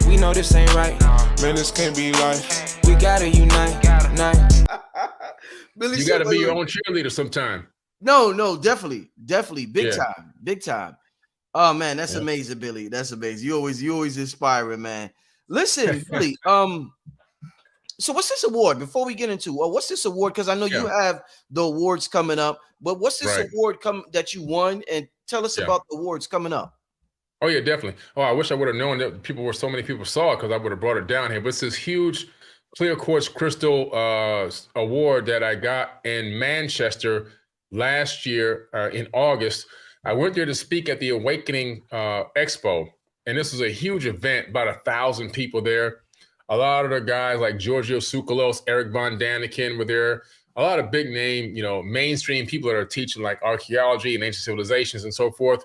We know this ain't right. Man, this can't be life. We gotta unite. Billy You said, got to be your wait. own cheerleader sometime. No, definitely, big Yeah. time, big time. Oh man, that's Yeah. amazing, Billy. That's amazing. You always inspiring, man. Listen, Billy. So what's this award? Before we get into what's this award? Because I know you Yeah. have the awards coming up, but what's this Right. award that you won? And tell us Yeah. about the awards coming up. Oh yeah, definitely. Oh, I wish I would have known that so many people saw it because I would have brought it down here. But it's this huge clear quartz crystal award that I got in Manchester last year in August. I went there to speak at the Awakening Expo, and this was a huge event, about 1,000 people there. A lot of the guys like Giorgio Tsoukalos, Eric Von Daniken were there. A lot of big name, mainstream people that are teaching like archaeology and ancient civilizations and so forth.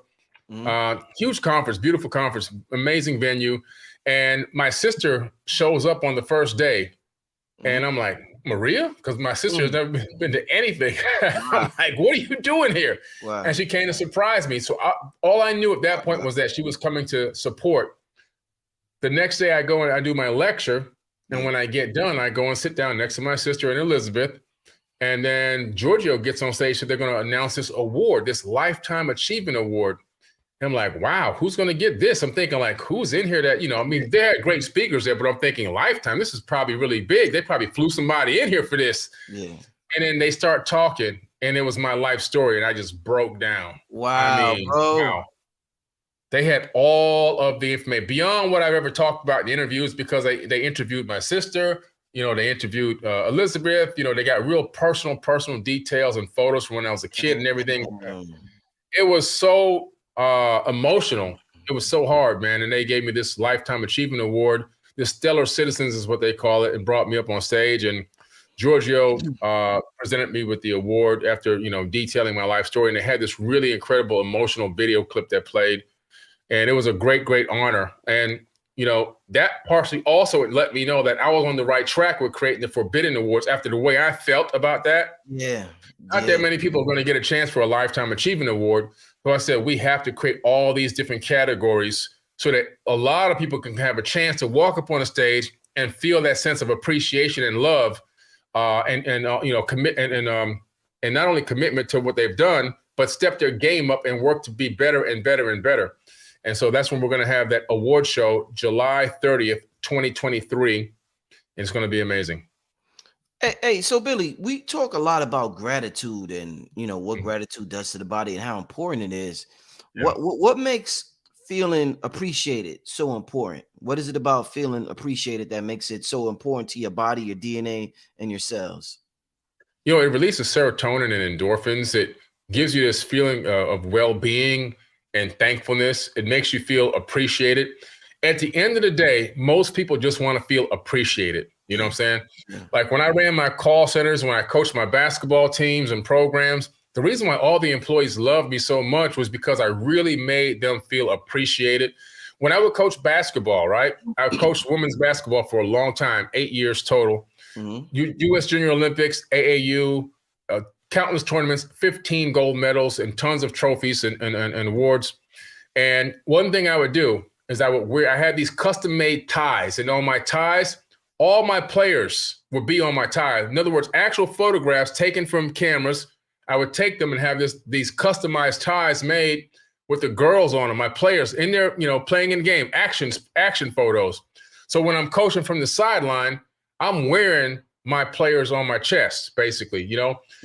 Huge conference, beautiful conference, amazing venue. And my sister shows up on the first day. And I'm like, Maria? Because my sister has never been to anything. I'm like, what are you doing here? Wow. And she came to surprise me. So all I knew at that point was that she was coming to support. The next day I go and I do my lecture. And when I get done, I go and sit down next to my sister and Elizabeth. And then Giorgio gets on stage. So they're going to announce this award, this Lifetime Achievement Award. I'm like, wow, who's going to get this? I'm thinking like, who's in here that, they had great speakers there, but I'm thinking Lifetime, this is probably really big. They probably flew somebody in here for this. Yeah. And then they start talking and it was my life story. And I just broke down. Wow, bro. Wow. They had all of the information beyond what I've ever talked about in the interviews because they interviewed my sister. They interviewed Elizabeth. They got real personal details and photos from when I was a kid and everything. It was so emotional. It was so hard, man. And they gave me this Lifetime Achievement Award. This Stellar Citizens is what they call it, and brought me up on stage. And Giorgio presented me with the award after, detailing my life story. And they had this really incredible emotional video clip that played. And it was a great, great honor. And, that partially also let me know that I was on the right track with creating the Forbidden Awards after the way I felt about that. Yeah. Not that many people are going to get a chance for a Lifetime Achievement Award. So I said, we have to create all these different categories so that a lot of people can have a chance to walk up on a stage and feel that sense of appreciation and love, commit and not only commitment to what they've done, but step their game up and work to be better and better and better. And so that's when we're going to have that award show, July 30th, 2023. And it's going to be amazing. Hey, so Billy, we talk a lot about gratitude and what gratitude does to the body and how important it is. Yeah. What makes feeling appreciated so important? What is it about feeling appreciated that makes it so important to your body, your DNA, and your cells? It releases serotonin and endorphins. It gives you this feeling of well-being and thankfulness. It makes you feel appreciated. At the end of the day, most people just want to feel appreciated. You know what I'm saying? Yeah. Like when I ran my call centers, when I coached my basketball teams and programs, the reason why all the employees loved me so much was because I really made them feel appreciated. When I would coach basketball, right? I coached women's basketball for a long time, 8 years total. U.S. Junior Olympics, AAU, countless tournaments, 15 gold medals and tons of trophies and awards. And one thing I would do is I had these custom-made ties. And on my ties, all my players would be on my tie. In other words, actual photographs taken from cameras. I would take them and have these customized ties made with the girls on them, my players in there, playing in the game, action photos. So when I'm coaching from the sideline, I'm wearing my players on my chest, basically,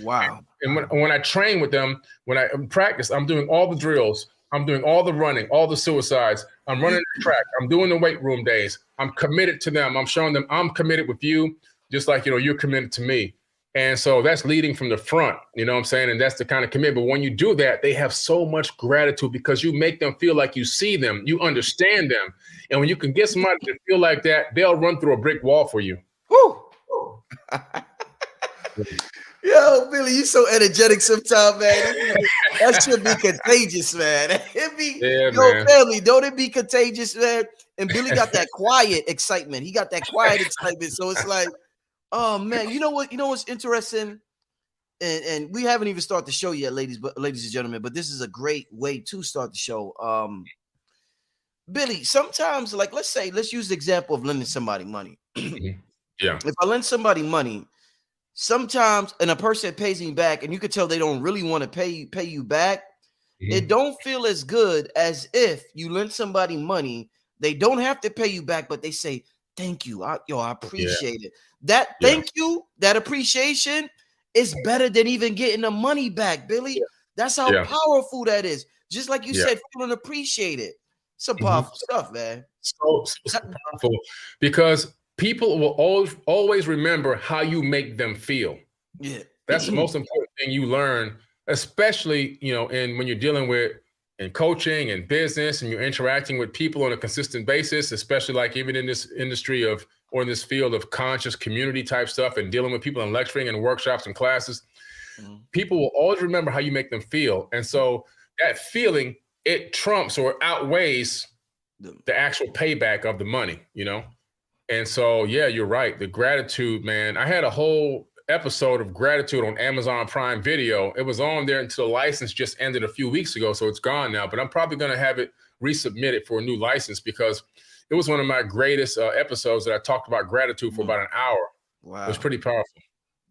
Wow. And when I train with them, when I practice, I'm doing all the drills. I'm doing all the running, all the suicides. I'm running the track. I'm doing the weight room days. I'm committed to them. I'm showing them I'm committed with you, just like, you're committed to me. And so that's leading from the front, you know what I'm saying? And that's the kind of commitment. But when you do that, they have so much gratitude because you make them feel like you see them, you understand them. And when you can get somebody to feel like that, they'll run through a brick wall for you. Woo! Yo, Billy, you so energetic sometimes, man. That should be contagious, man. Man. Family, don't it be contagious, man? And Billy got that quiet excitement. He got that quiet excitement. So it's like, oh man, you know what's interesting? And we haven't even started the show yet, ladies and gentlemen, but this is a great way to start the show. Billy, sometimes, like, let's use the example of lending somebody money. Mhm. Yeah. If I lend somebody money, sometimes, and a person pays me back, and you could tell they don't really want to pay you back, it Mhm. don't feel as good as if you lend somebody money. They don't have to pay you back, but they say, thank you. I Yeah. appreciate it. That Yeah. thank you, that appreciation is better than even getting the money back, Billy. That's how Yeah. powerful that is. Just like you Yeah. said, feeling appreciated. Some Mhm. powerful stuff, man. So powerful because people will always remember how you make them feel. Yeah. That's the most important thing you learn, especially, when you're dealing with in coaching and business and you're interacting with people on a consistent basis, especially like even in this industry or in this field of conscious community type stuff and dealing with people and lecturing and workshops and classes. Mhm. People will always remember how you make them feel. And so that feeling, it trumps or outweighs the actual payback of the money. And so, yeah, you're right. The gratitude, man. I had a whole episode of gratitude on Amazon Prime Video. It was on there until the license just ended a few weeks ago, so it's gone now. But I'm probably going to have it resubmitted for a new license because it was one of my greatest episodes that I talked about gratitude for about an hour. It was Wow. pretty powerful.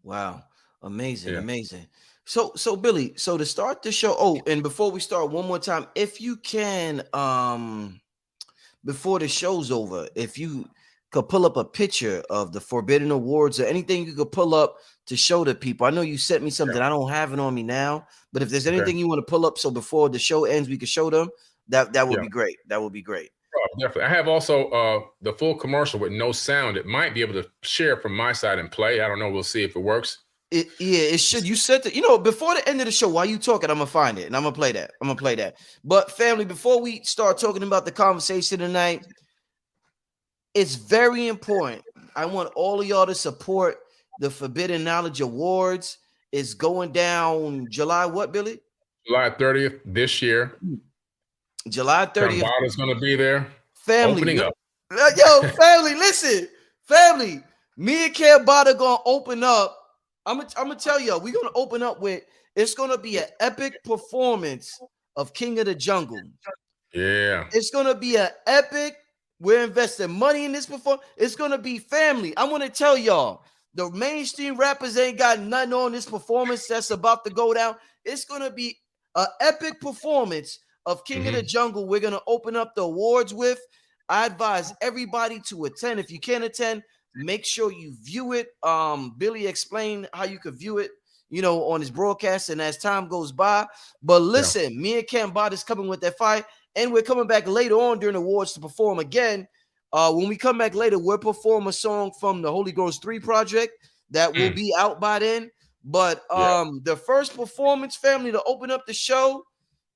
Wow. Amazing. Yeah. Amazing. So Billy, so to start the show, and before we start, one more time, if you can, before the show's over, if you could pull up a picture of the Forbidden Awards or anything you could pull up to show the people. I know you sent me something. I don't have it on me now, but if there's anything you want to pull up so before the show ends, we could show them, that would be great. That would be great. Oh, definitely. I have also the full commercial with no sound. It might be able to share from my side and play. I don't know. We'll see if it works. It should. You said that, before the end of the show, while you talking, I'm gonna find it and I'm gonna play that. But family, before we start talking about the conversation tonight, it's very important. I want all of y'all to support the Forbidden Knowledge Awards. It's going down July what, Billy? July 30th this year. July 30th. Kambada's going to be there. Family, Opening up. yo, family, listen, family. Me and Cambada gonna open up. I'm gonna tell y'all, we're gonna open up with. It's gonna be an epic performance of King of the Jungle. Yeah. It's gonna be an epic. We're investing money in this performance. It's gonna be family. I want to tell y'all, the mainstream rappers ain't got nothing on this performance that's about to go down. It's gonna be an epic performance of King of the Jungle. We're gonna open up the awards with. I advise everybody to attend. If you can't attend, make sure you view it. Billy explained how you could view it, on his broadcast, and as time goes by. But listen, me and Cambada is coming with that fight. And we're coming back later on during the awards to perform again. When we come back later, we'll perform a song from the Holy Ghost 3 project that will be out by then. But the first performance, family, to open up the show,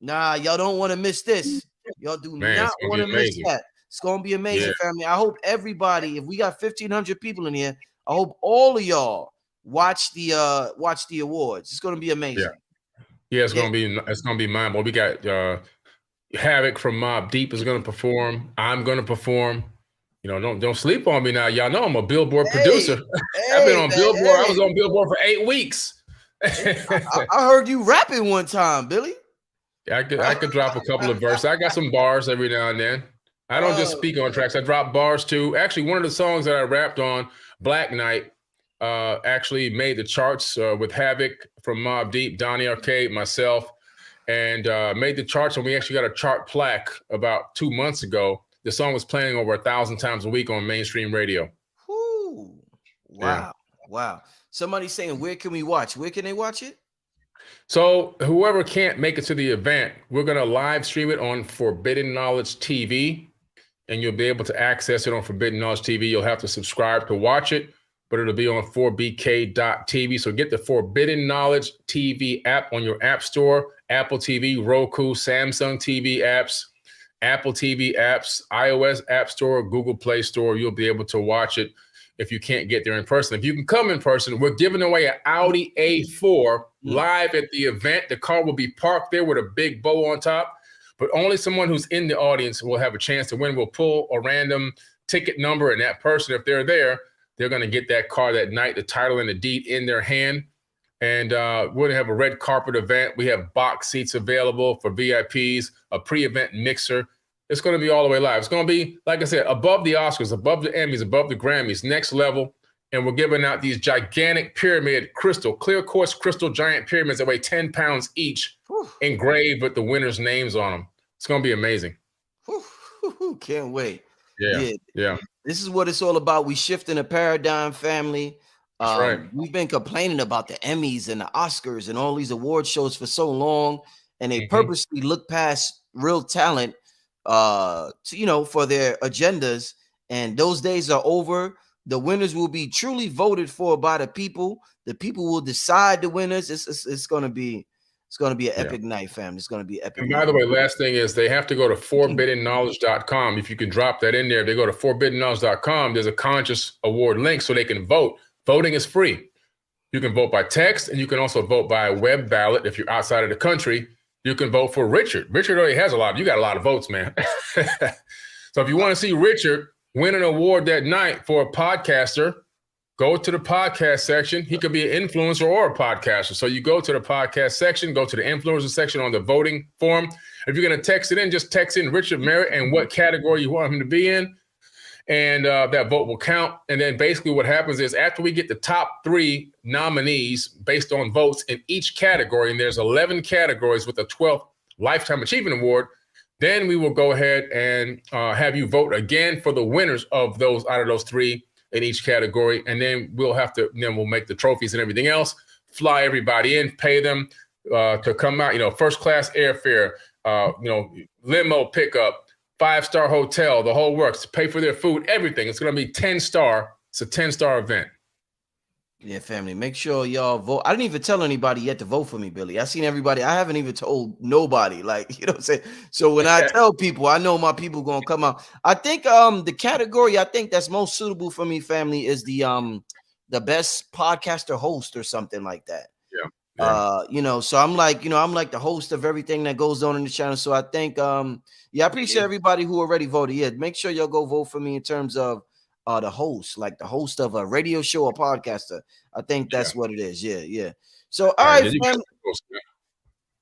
y'all don't want to miss this. Y'all do not want to miss that. It's going to be amazing, family. I hope everybody, if we got 1,500 people in here, I hope all of y'all watch the awards. It's going to be amazing. Yeah, it's gonna be mine. But we got Havoc from Mobb Deep is gonna perform. I'm gonna perform. Don't sleep on me now. Y'all know I'm a Billboard producer. I've been on Billboard. I was on Billboard for 8 weeks. I heard you rapping one time, Billy. I could drop a couple of verses. I got some bars every now and then. I don't just speak on tracks. I drop bars too. Actually, one of the songs that I rapped on, Black Knight, actually made the charts with Havoc from Mobb Deep, Donnie Arcade, myself, and made the charts. And we actually got a chart plaque about 2 months ago. The song was playing over 1,000 times a week on mainstream radio. Whoo. Wow. Wow. Somebody's saying, where can we watch? Where can they watch it? So whoever can't make it to the event, we're going to live stream it on Forbidden Knowledge TV, and you'll be able to access it on Forbidden Knowledge TV. You'll have to subscribe to watch it, but it'll be on 4bk.tv. So get the Forbidden Knowledge TV app on your app store, Apple TV, Roku, Samsung TV apps, Apple TV apps, iOS App Store, Google Play Store. You'll be able to watch it if you can't get there in person. If you can come in person, we're giving away an Audi A4 live at the event. The car will be parked there with a big bow on top, but only someone who's in the audience will have a chance to win. We'll pull a random ticket number, and that person, if they're there, they're going to get that car that night, the title and the deed in their hand. And we're going to have a red carpet event. We have box seats available for VIPs, a pre-event mixer, It's going to be all the way live. It's going to be, like I said, above the Oscars, above the Emmys, above the Grammys, next level. And we're giving out these gigantic pyramid crystal, clear quartz crystal giant pyramids that weigh 10 pounds each, engraved with the winners' names on them. It's going to be amazing. Can't wait. Yeah. This is what it's all about. We shifting a paradigm, family. That's right. We've been complaining about the Emmys and the Oscars and all these award shows for so long, and they purposely look past real talent, for their agendas. And those days are over. The winners will be truly voted for by the people. The people will decide the winners. It's going to be an epic night, fam. It's going to be epic. And by the way, last thing is they have to go to forbiddenknowledge.com. If you can drop that in there, if they go to forbiddenknowledge.com, there's a conscious award link so they can vote. Voting is free. You can vote by text, and you can also vote by a web ballot. If you're outside of the country, you can vote for Richard. Richard already has you got a lot of votes, man. So if you want to see Richard win an award that night for a podcaster, go to the podcast section. He could be an influencer or a podcaster. So you go to the podcast section, go to the influencer section on the voting form. If you're going to text it in, just text in Richard Merritt and what category you want him to be in. And that vote will count. And then basically what happens is after we get the top 3 nominees based on votes in each category, and there's 11 categories with a 12th Lifetime Achievement Award, then we will go ahead and have you vote again for the winners of those out of those 3 in each category. And then we'll make the trophies and everything else, fly everybody in, pay them to come out, first class airfare, limo pickup, 5-star hotel, the whole works, pay for their food, everything. It's going to be 10-star. It's a 10-star event. Yeah, family, make sure y'all vote. I didn't even tell anybody yet to vote for me, Billy. I seen everybody. I haven't even told nobody. Like, you know what I'm saying? So when I tell people, I know my people going to come out. I think the category I think that's most suitable for me, family, is the best podcaster host or something like that. Yeah. So I'm like the host of everything that goes on in the channel. So I think I appreciate everybody who already voted. Yeah, make sure y'all go vote for me in terms of the host, like the host of a radio show or podcaster. I think that's what it is. Yeah. So all right, family.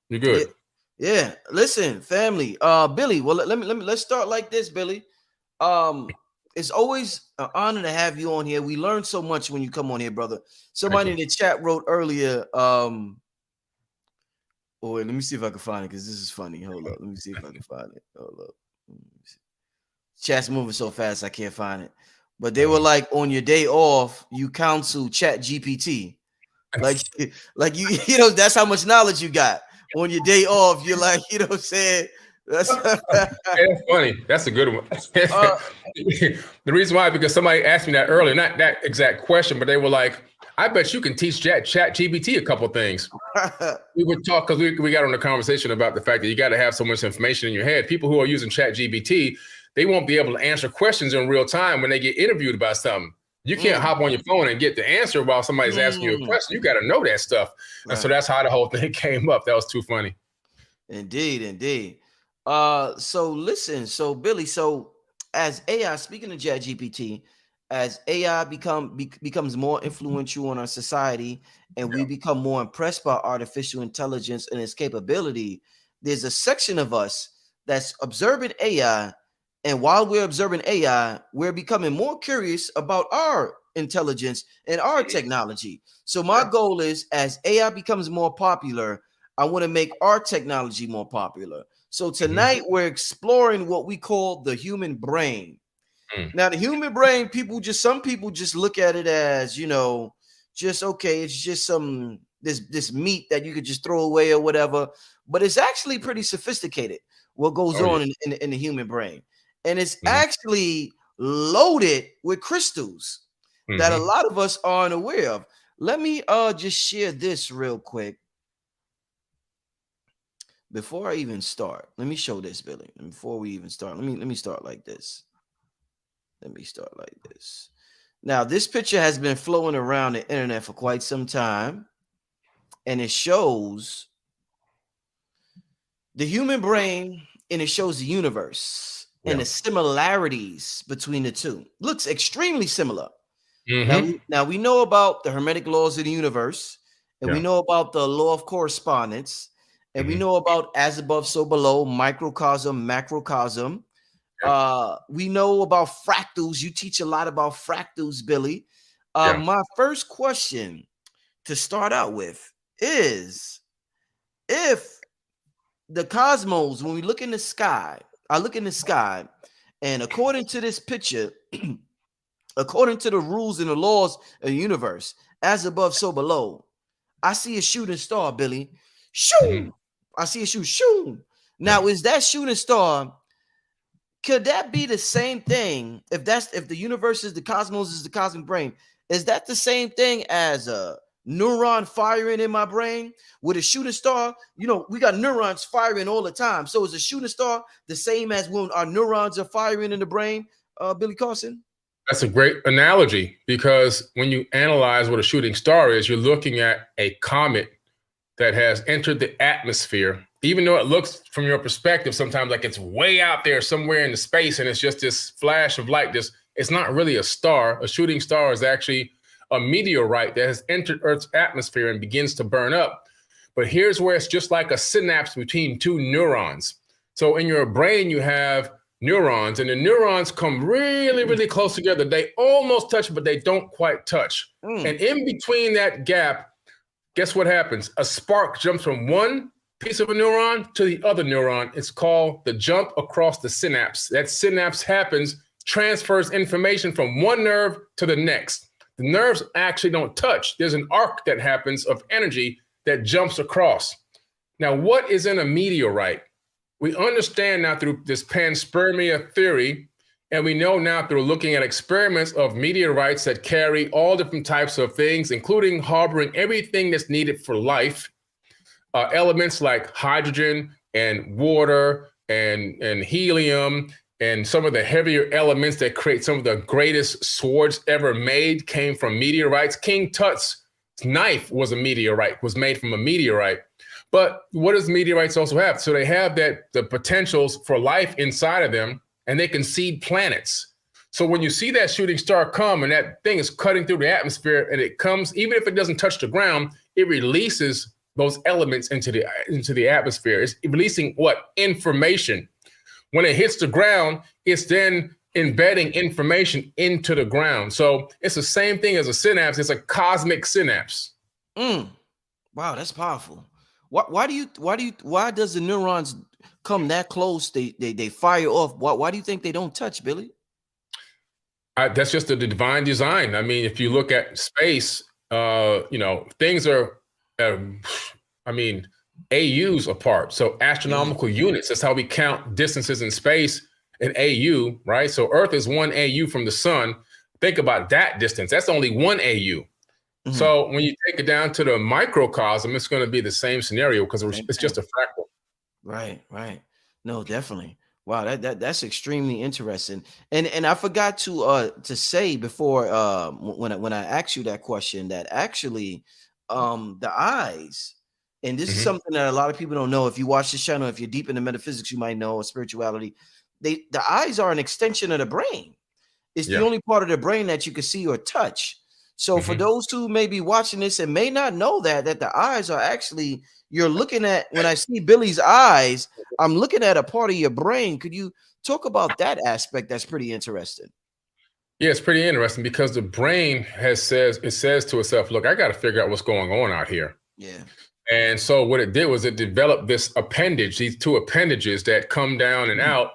You're good. Yeah. Listen, family. Billy. Well, let's start like this, Billy. It's always an honor to have you on here. We learn so much when you come on here, brother. Somebody in the chat wrote earlier. Wait, let me see if I can find it because this is funny. Hold up. Let me see if I can find it. Hold up. Chat's moving so fast I can't find it. But they were like, on your day off, you counsel Chat GPT. Like you that's how much knowledge you got. On your day off, you're like, you know what I'm saying? That's funny. That's a good one. The reason why, because somebody asked me that earlier, not that exact question, but they were like, I bet you can teach Chat GPT a couple things. We would talk because we got on a conversation about the fact that you got to have so much information in your head. People who are using Chat GPT, they won't be able to answer questions in real time when they get interviewed about something. You can't hop on your phone and get the answer while somebody's asking you a question. You got to know that stuff. Right. And so that's how the whole thing came up. That was too funny. Indeed. So listen, so Billy, so as AI, speaking of ChatGPT, as AI becomes more influential on our society and we become more impressed by artificial intelligence and its capability, there's a section of us that's observing AI. And while we're observing AI, we're becoming more curious about our intelligence and our technology. So my goal is, as AI becomes more popular, I want to make our technology more popular. So tonight we're exploring what we call the human brain. Now, the human brain, some people just look at it as, just okay, it's just some this meat that you could just throw away or whatever. But it's actually pretty sophisticated what goes on in the human brain. And it's actually loaded with crystals that a lot of us aren't aware of. Let me just share this real quick. Before I even start, let me show this, Billy. And before we even start, let me start like this. Now, this picture has been flowing around the internet for quite some time, and it shows the human brain and it shows the universe and the similarities between the two. Looks extremely similar. Now we know about the hermetic laws of the universe, and we know about the law of correspondence. And we know about as above, so below, microcosm, macrocosm. We know about fractals. You teach a lot about fractals, Billy. My first question to start out with is, if the cosmos, when we look in the sky, I look in the sky, and according to this picture, according to the rules and the laws of the universe, as above, so below, I see a shooting star, Billy. Shoo! I see a shoo. Now, is that shooting star, could that be the same thing? If the universe is the cosmos, is the cosmic brain, is that the same thing as a neuron firing in my brain? With a shooting star, we got neurons firing all the time. So is a shooting star the same as when our neurons are firing in the brain, Billy Carson? That's a great analogy, because when you analyze what a shooting star is, you're looking at a comet that has entered the atmosphere. Even though it looks from your perspective sometimes like it's way out there somewhere in the space and it's just this flash of light, it's not really a star. A shooting star is actually a meteorite that has entered Earth's atmosphere and begins to burn up. But here's where it's just like a synapse between two neurons. So in your brain, you have neurons, and the neurons come really, really close together. They almost touch, but they don't quite touch. And in between that gap, guess what happens? A spark jumps from one piece of a neuron to the other neuron. It's called the jump across the synapse. That synapse happens, transfers information from one nerve to the next. The nerves actually don't touch. There's an arc that happens of energy that jumps across. Now, what is in a meteorite? We understand now through this panspermia theory, and we know now through looking at experiments of meteorites that carry all different types of things, including harboring everything that's needed for life, elements like hydrogen and water and helium, and some of the heavier elements that create some of the greatest swords ever made came from meteorites. King Tut's knife was made from a meteorite. But what does meteorites also have? So they have the potentials for life inside of them, and they can seed planets. So when you see that shooting star come and that thing is cutting through the atmosphere, and it comes, even if it doesn't touch the ground, it releases those elements into the atmosphere. It's releasing what? Information. When it hits the ground, it's then embedding information into the ground. So it's the same thing as a synapse. It's a cosmic synapse. Wow, that's powerful. Why does the neurons come that close? They fire off. Why do you think they don't touch, Billy? That's just the divine design. I mean, if you look at space, things are, AUs apart. So astronomical units. That's how we count distances in space in AU, right? So Earth is 1 AU from the sun. Think about that distance. That's only 1 AU. So when you take it down to the microcosm, it's going to be the same scenario because it's just a fractal. Right. No, definitely. Wow, that's extremely interesting. And I forgot to say before when I asked you that question that actually the eyes, and this is something that a lot of people don't know. If you watch this channel, if you're deep into metaphysics, you might know, or spirituality. The eyes are an extension of the brain. It's the only part of the brain that you can see or touch. So for those who may be watching this and may not know that the eyes are actually, you're looking at, when I see Billy's eyes, I'm looking at a part of your brain. Could you talk about that aspect? That's pretty interesting. Yeah, it's pretty interesting because the brain says to itself, look, I got to figure out what's going on out here. Yeah. And so what it did was it developed this appendage, these two appendages that come down and out.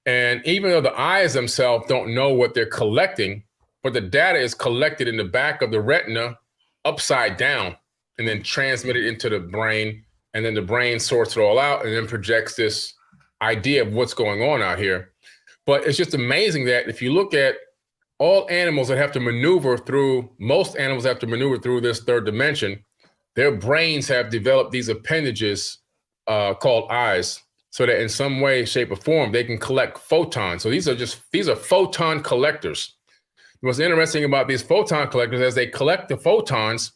And even though the eyes themselves don't know what they're collecting, but the data is collected in the back of the retina upside down and then transmitted into the brain. And then the brain sorts it all out and then projects this idea of what's going on out here. But it's just amazing that if you look at all animals that have to maneuver through, most animals have to maneuver through this third dimension, their brains have developed these appendages called eyes, so that in some way, shape, or form, they can collect photons. So these are photon collectors. What's interesting about these photon collectors, as they collect the photons,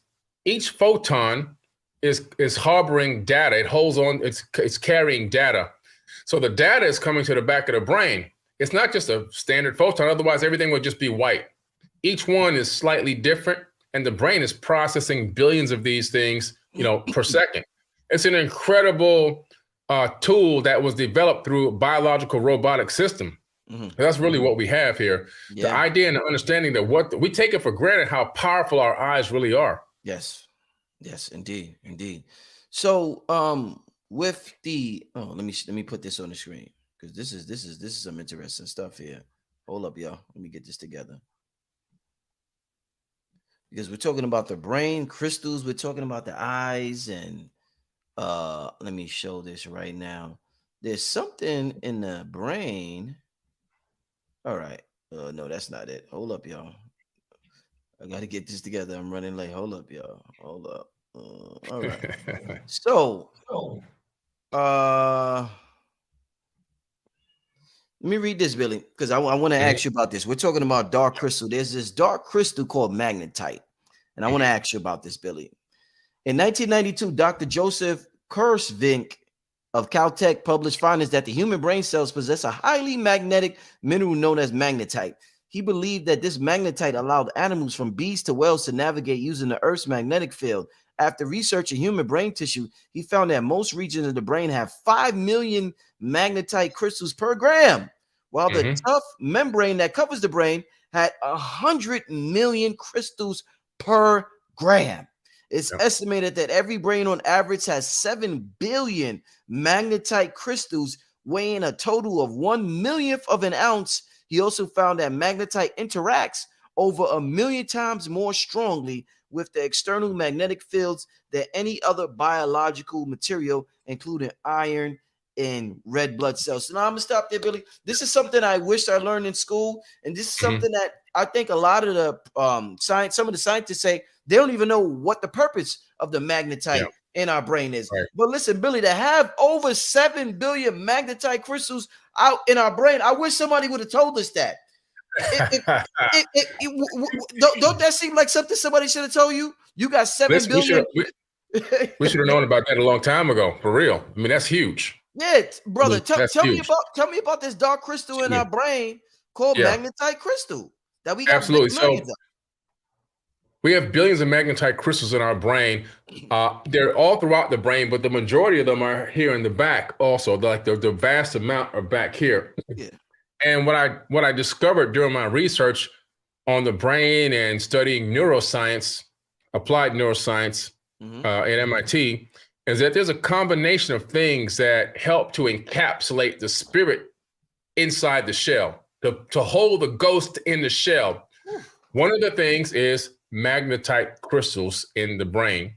each photon is harboring data. It holds on, it's carrying data. So the data is coming to the back of the brain. It's not just a standard photon, otherwise everything would just be white. Each one is slightly different, and the brain is processing billions of these things, per second. It's an incredible tool that was developed through a biological robotic system. That's really what we have here. Yeah. The idea and the understanding that we take it for granted how powerful our eyes really are. Yes. Yes, indeed. Indeed. So with the let me put this on the screen because this is some interesting stuff here. Hold up, y'all. Let me get this together. Because we're talking about the brain, crystals, we're talking about the eyes, and let me show this right now. There's something in the brain. All right. No, that's not it. Hold up, y'all. I got to get this together. I'm running late. Hold up, y'all. Hold up. All right. So, let me read this, Billy, because I want to ask you about this. We're talking about dark crystal. There's this dark crystal called magnetite, and I want to ask you about this, Billy. In 1992, Dr. Joseph Kursvink of Caltech published findings that the human brain cells possess a highly magnetic mineral known as magnetite. He believed that this magnetite allowed animals from bees to whales to navigate using the Earth's magnetic field. After researching human brain tissue, he found that most regions of the brain have 5 million magnetite crystals per gram, while the tough membrane that covers the brain had 100 million crystals per gram. It's estimated that every brain on average has 7 billion magnetite crystals, weighing a total of 1/1,000,000th of an ounce. He also found that magnetite interacts over 1,000,000 times more strongly with the external magnetic fields than any other biological material, including iron and red blood cells. So now I'm gonna stop there, Billy. This is something I wish I learned in school, and this is something that I think a lot of the some of the scientists say they don't even know what the purpose of the magnetite in our brain is. Right. But listen, Billy, to have over 7 billion magnetite crystals out in our brain, I wish somebody would have told us that. Don't that seem like something somebody should have told you? You got 7 billion. We should have known about that a long time ago, for real. I mean, that's huge. Yeah, brother. Tell me about this dark crystal in our brain called magnetite crystal that we got. Absolutely. So we have billions of magnetite crystals in our brain. They're all throughout the brain, but the majority of them are here in the back also. Like the vast amount are back here. Yeah. And what I discovered during my research on the brain and studying neuroscience, applied neuroscience at MIT, is that there's a combination of things that help to encapsulate the spirit inside the shell, to hold the ghost in the shell. One of the things is magnetite crystals in the brain.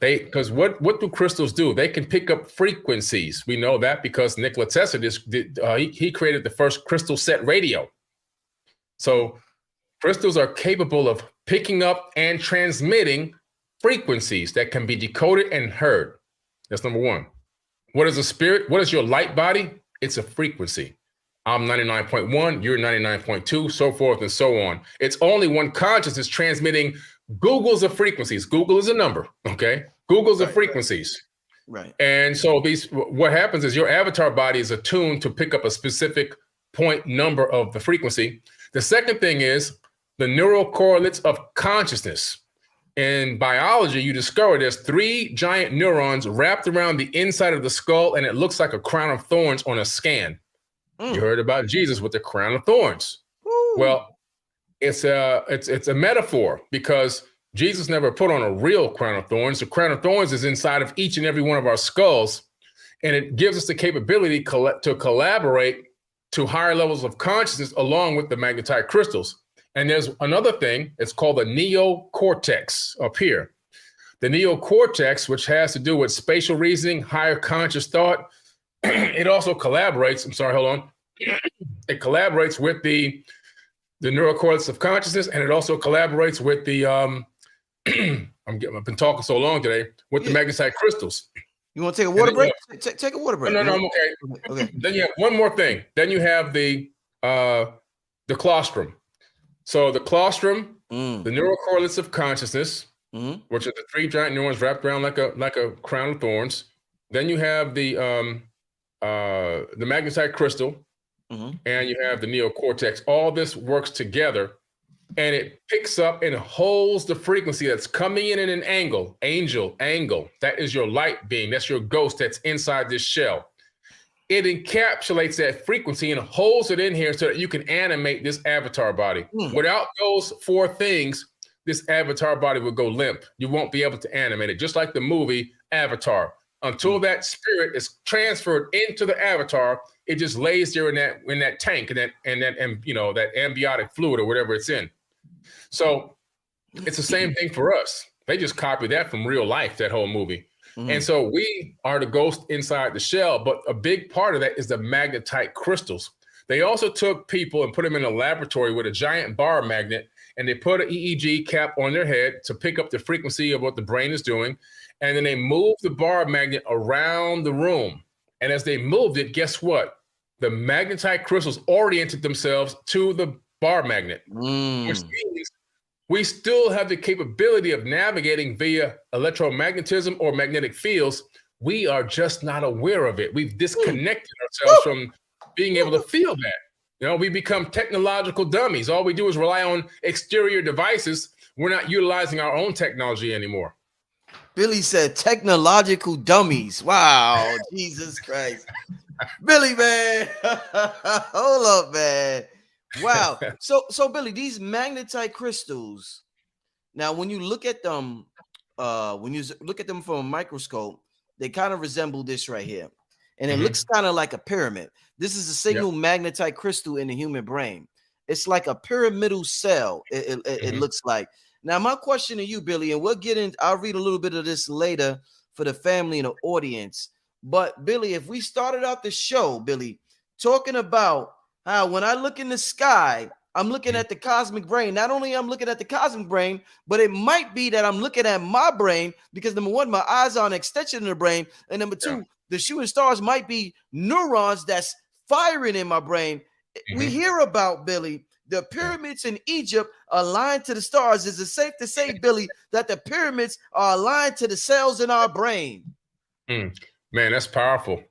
Because what do crystals do? They can pick up frequencies. We know that because Nikola Tesla he created the first crystal set radio. So crystals are capable of picking up and transmitting frequencies that can be decoded and heard. That's number one. What is a spirit? What is your light body? It's a frequency. I'm 99.1, you're 99.2, so forth and so on. It's only one consciousness transmitting Google's of frequencies. Google is a number, okay? Google's of frequencies. Right. And so what happens is your avatar body is attuned to pick up a specific point number of the frequency. The second thing is the neural correlates of consciousness. In biology, you discover there's 3 giant neurons wrapped around the inside of the skull, and it looks like a crown of thorns on a scan. You heard about Jesus with the crown of thorns. Ooh. Well, it's a metaphor because Jesus never put on a real crown of thorns. The crown of thorns is inside of each and every one of our skulls, and it gives us the capability to collaborate to higher levels of consciousness along with the magnetite crystals. And there's another thing, it's called the neocortex up here. The neocortex, which has to do with spatial reasoning, higher conscious thought, it also collaborates, it collaborates with the neural correlates of consciousness, and it also collaborates with the, I've been talking so long today, with the magnetite crystals. You want to take a water break? Take a water break. No, I'm okay. Okay. Then you have one more thing. Then you have the colostrum. So the colostrum, the neural correlates of consciousness, which are the 3 giant neurons wrapped around like a crown of thorns. Then you have the magnetite crystal, and you have the neocortex. All this works together, and it picks up and holds the frequency that's coming in an angle. Angle. That is your light being. That's your ghost that's inside this shell. it encapsulates that frequency and holds it in here so that you can animate this avatar body. Without those 4 things, this avatar body will go limp. You won't be able to animate it, just like the movie Avatar. Until that spirit is transferred into the avatar, it just lays there in that tank and that amniotic fluid or whatever it's in. So it's the same thing for us. They just copied that from real life, that whole movie. And so we are the ghost inside the shell, but a big part of that is the magnetite crystals. They also took people and put them in a laboratory with a giant bar magnet, and they put an EEG cap on their head to pick up the frequency of what the brain is doing. And then they moved the bar magnet around the room. And as they moved it, guess what? The magnetite crystals oriented themselves to the bar magnet, which means we still have the capability of navigating via electromagnetism or magnetic fields. We are just not aware of it. We've disconnected ourselves from being able to feel that. We become technological dummies. All we do is rely on exterior devices. We're not utilizing our own technology anymore. Billy said technological dummies. Wow, Jesus Christ. Billy, man. Hold up, man. Wow. So Billy, these magnetite crystals, now when you look at them, from a microscope, they kind of resemble this right here. And it looks kind of like a pyramid. This is a single magnetite crystal in the human brain. It's like a pyramidal cell, it looks like. Now, my question to you, Billy, and I'll read a little bit of this later for the family and the audience. But Billy, if we started out the show, Billy, talking about how when I look in the sky, I'm looking at the cosmic brain. Not only I'm looking at the cosmic brain, but it might be that I'm looking at my brain because number one, my eyes are an extension of the brain. And number two, the shooting stars might be neurons that's firing in my brain. We hear about, Billy, the pyramids in Egypt aligned to the stars. Is it safe to say, Billy, that the pyramids are aligned to the cells in our brain? Man, that's powerful.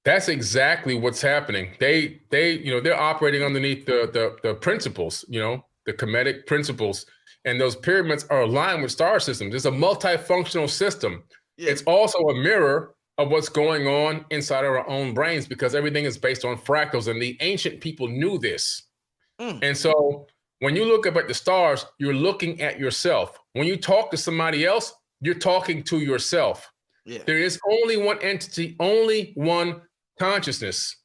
That's exactly what's happening. They're operating underneath the principles, the Kemetic principles, and those pyramids are aligned with star systems. It's a multifunctional system. Yeah. It's also a mirror of what's going on inside of our own brains because everything is based on fractals, and the ancient people knew this. And so when you look up at the stars, you're looking at yourself. When you talk to somebody else, you're talking to yourself. Yeah. There is only one entity, only one consciousness.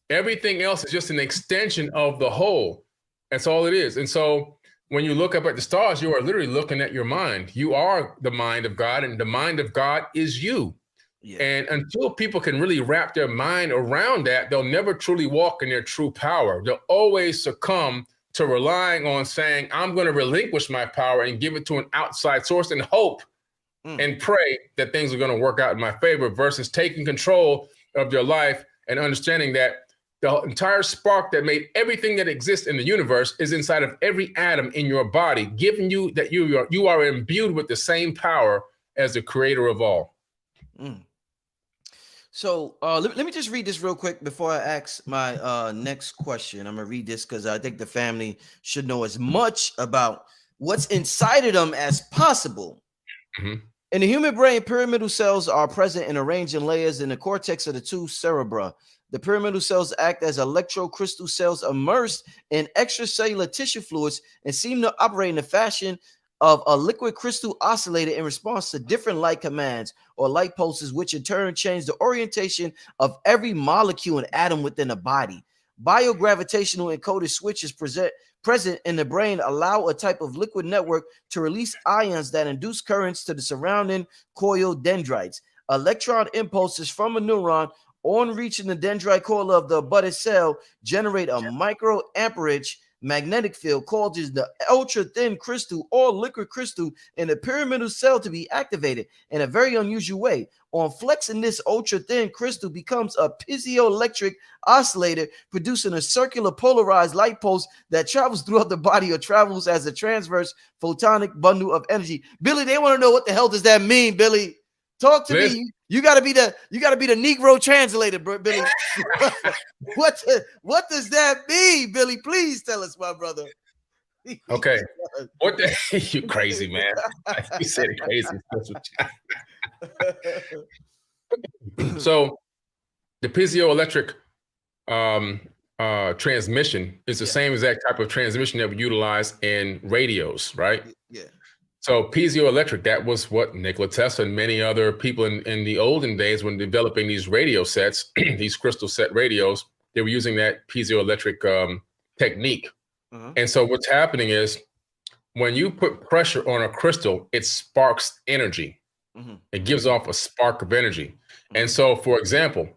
Everything else is just an extension of the whole. That's all it is. And so when you look up at the stars, you are literally looking at your mind. You are the mind of God, and the mind of God is you. Yeah. And until people can really wrap their mind around that, they'll never truly walk in their true power. They'll always succumb to relying on saying, I'm going to relinquish my power and give it to an outside source and hope and pray that things are going to work out in my favor versus taking control of your life and understanding that the entire spark that made everything that exists in the universe is inside of every atom in your body, giving you that you are imbued with the same power as the creator of all. So let me just read this real quick before I ask my next question. I'm going to read this because I think the family should know as much about what's inside of them as possible. In the human brain, pyramidal cells are present and arranged in layers in the cortex of the two cerebra. The pyramidal cells act as electrocrystal cells immersed in extracellular tissue fluids and seem to operate in the fashion of a liquid crystal oscillator in response to different light commands or light pulses, which in turn change the orientation of every molecule and atom within the body. Biogravitational encoded switches present in the brain allow a type of liquid network to release ions that induce currents to the surrounding coil dendrites. Electron impulses from a neuron on reaching the dendrite coil of the abutted cell generate a microamperage magnetic field called the ultra-thin crystal or liquid crystal in the pyramidal cell to be activated in a very unusual way. On flexing, this ultra-thin crystal becomes a piezoelectric oscillator, producing a circular polarized light pulse that travels throughout the body or travels as a transverse photonic bundle of energy. Billy, they want to know what the hell does that mean, Billy? Talk to me. You gotta be the Negro translator, Billy. What does that mean, Billy? Please tell us, my brother. Okay. What the you crazy, man. You said it crazy. So The piezoelectric transmission is the Yeah. same exact type of transmission that we utilize in radios, right? Yeah. So piezoelectric, that was what Nikola Tesla and many other people in the olden days when developing these radio sets, these crystal set radios, they were using that piezoelectric technique. And so what's happening is when you put pressure on a crystal, it sparks energy. It gives off a spark of energy. And so, for example,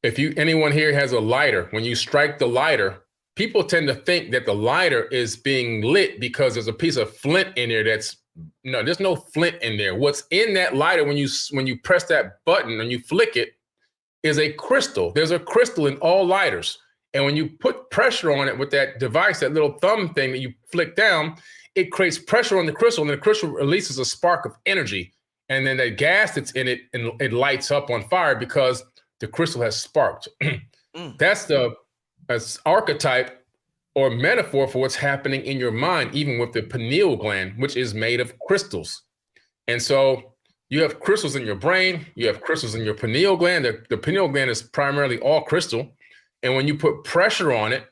if anyone here has a lighter, when you strike the lighter, people tend to think that the lighter is being lit because there's a piece of flint in there there's no flint in there. What's in that lighter when you press that button and you flick it is a crystal. There's a crystal in all lighters. And when you put pressure on it with that device, that little thumb thing that you flick down, it creates pressure on the crystal, and the crystal releases a spark of energy. And then the gas that's in it, and it lights up on fire because the crystal has sparked. That's archetype or metaphor for what's happening in your mind, even with the pineal gland, which is made of crystals. And so you have crystals in your brain, you have crystals in your pineal gland. The pineal gland is primarily all crystal. And when you put pressure on it,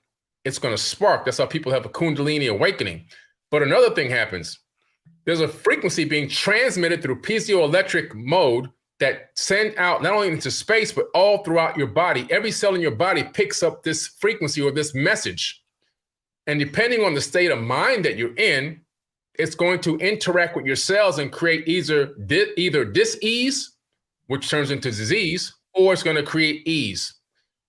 it's going to spark. That's how people have a Kundalini awakening. But another thing happens. There's a frequency being transmitted through piezoelectric mode that send out not only into space, but all throughout your body. Every cell in your body picks up this frequency or this message. And depending on the state of mind that you're in, it's going to interact with your cells and create either dis-ease, which turns into disease, or it's going to create ease.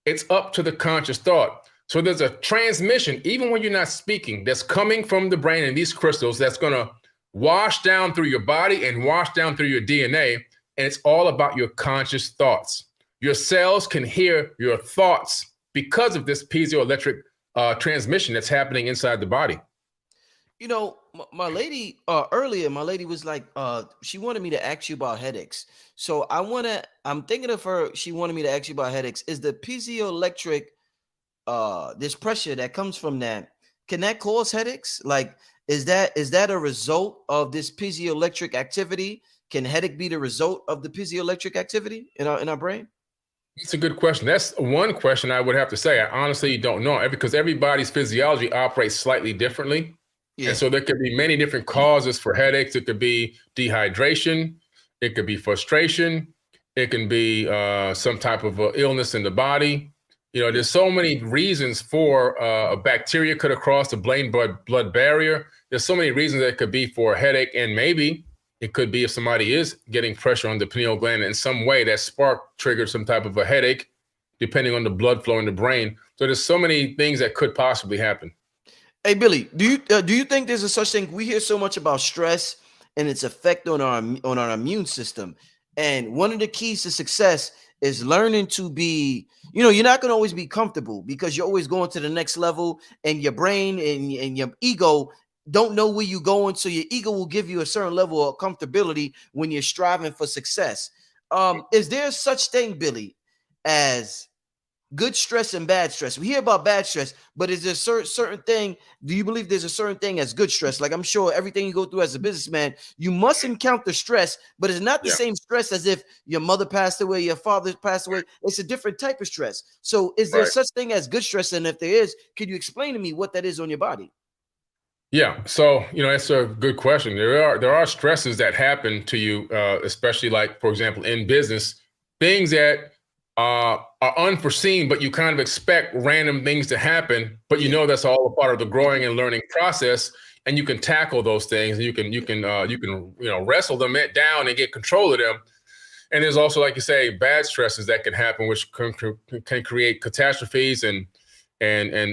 It's up to the conscious thought. So there's a transmission, even when you're not speaking, that's coming from the brain and these crystals that's going to wash down through your body and wash down through your DNA. And it's all about your conscious thoughts. Your cells can hear your thoughts because of this piezoelectric transmission that's happening inside the body. You know, my lady earlier, my lady was like, she wanted me to ask you about headaches. So I'm thinking of her. She wanted me to ask you about headaches. Is the piezoelectric, this pressure that comes from that, can that cause headaches? Like, is that a result of this piezoelectric activity? Can headache be the result of the piezoelectric activity in our brain? It's a good question. That's one question I would have to say. I honestly don't know, because everybody's physiology operates slightly differently. Yeah. And so there could be many different causes for headaches. It could be dehydration. It could be frustration. It can be some type of illness in the body. You know, there's so many reasons for a bacteria could have crossed the blood barrier. There's so many reasons that it could be for a headache. And maybe it could be if somebody is getting pressure on the pineal gland in some way, that spark triggered some type of a headache, depending on the blood flow in the brain. So there's so many things that could possibly happen. Hey, Billy, do you think there's a such thing? We hear so much about stress and its effect on our immune system. And one of the keys to success is learning to be, you're not going to always be comfortable because you're always going to the next level, and your brain and your ego don't know where you're going. So your ego will give you a certain level of comfortability when you're striving for success. Is there such thing, Billy, as good stress and bad stress? We hear about bad stress, but is there certain thing? Do you believe there's a certain thing as good stress? Like, I'm sure everything you go through as a businessman, you must encounter stress, but it's not the same stress as if your mother passed away, your father passed away. It's a different type of stress. So is there such thing as good stress? And if there is, could you explain to me what that is on your body? Yeah. So, that's a good question. There are stresses that happen to you, especially like, for example, in business, things that are unforeseen, but you kind of expect random things to happen, but that's all a part of the growing and learning process, and you can tackle those things, and you can wrestle them down and get control of them. And there's also, like you say, bad stresses that can happen, which can create catastrophes and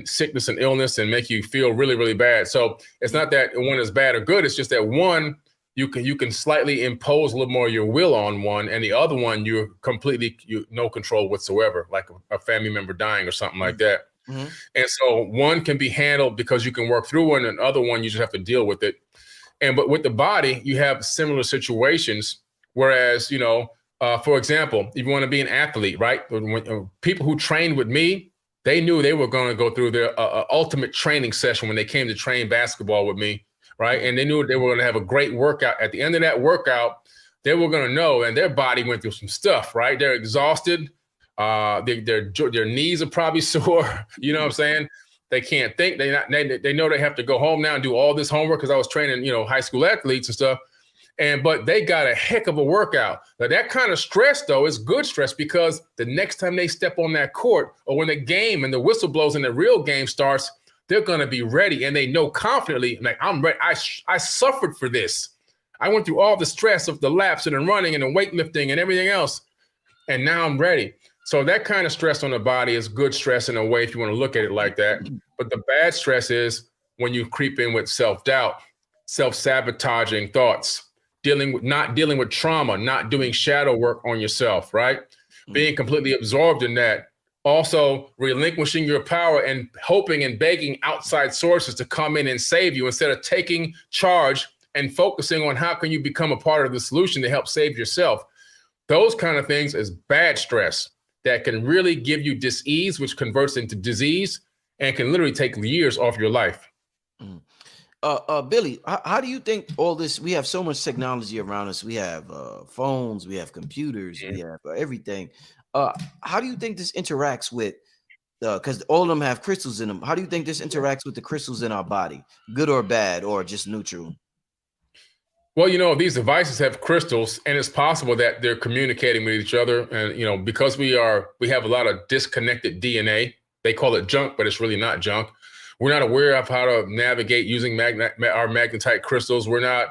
sickness and illness and make you feel really, really bad. So it's not that one is bad or good. It's just that one, you can slightly impose a little more of your will on one, and the other one, you're completely no control whatsoever, like a family member dying or something like that. Mm-hmm. And so one can be handled because you can work through one, and the other one, you just have to deal with it. But with the body, you have similar situations. Whereas, for example, if you want to be an athlete, right? When people who trained with me, they knew they were going to go through their ultimate training session when they came to train basketball with me, right? And they knew they were going to have a great workout. At the end of that workout, they were going to know, and their body went through some stuff, right? They're exhausted. Their knees are probably sore. You know what I'm saying? They can't think. They know they have to go home now and do all this homework, because I was training, high school athletes and stuff. But they got a heck of a workout. Now, that kind of stress, though, is good stress, because the next time they step on that court, or when the game and the whistle blows and the real game starts, they're going to be ready. And they know confidently, like, I'm ready. I suffered for this. I went through all the stress of the laps and the running and the weightlifting and everything else, and now I'm ready. So that kind of stress on the body is good stress in a way, if you want to look at it like that. But the bad stress is when you creep in with self-doubt, self-sabotaging thoughts, not dealing with trauma, not doing shadow work on yourself, right? Being completely absorbed in that. Also relinquishing your power and hoping and begging outside sources to come in and save you, instead of taking charge and focusing on how can you become a part of the solution to help save yourself. Those kind of things is bad stress that can really give you dis-ease, which converts into disease and can literally take years off your life. Billy, how do you think all this, we have so much technology around us. We have phones, we have computers, we have everything. How do you think this interacts with, because all of them have crystals in them. How do you think this interacts with the crystals in our body? Good or bad, or just neutral? Well, these devices have crystals, and it's possible that they're communicating with each other. And, because we have a lot of disconnected DNA. They call it junk, but it's really not junk. We're not aware of how to navigate using our magnetite crystals. We're not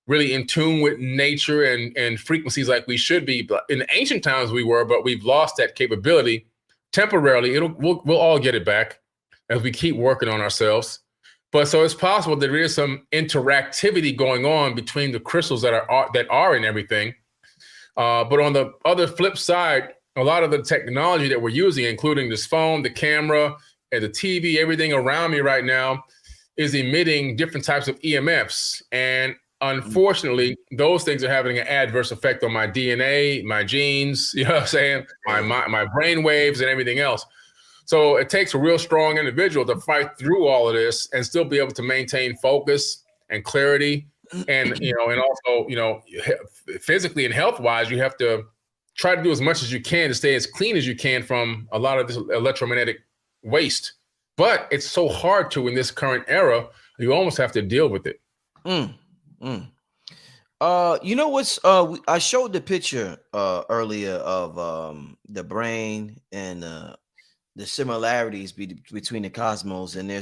really in tune with nature and frequencies like we should be. But in ancient times we were, but we've lost that capability temporarily. We'll all get it back as we keep working on ourselves. But so it's possible there is some interactivity going on between the crystals that are in everything. But on the other flip side, a lot of the technology that we're using, including this phone, the camera, and the TV, everything around me right now, is emitting different types of EMFs. And unfortunately, those things are having an adverse effect on my DNA, my genes, you know what I'm saying? My brain waves and everything else. So it takes a real strong individual to fight through all of this and still be able to maintain focus and clarity. And, and also, physically and health-wise, you have to try to do as much as you can to stay as clean as you can from a lot of this electromagnetic waste. But it's so hard to in this current era. You almost have to deal with it. I showed the picture earlier of the brain and the similarities between the cosmos. And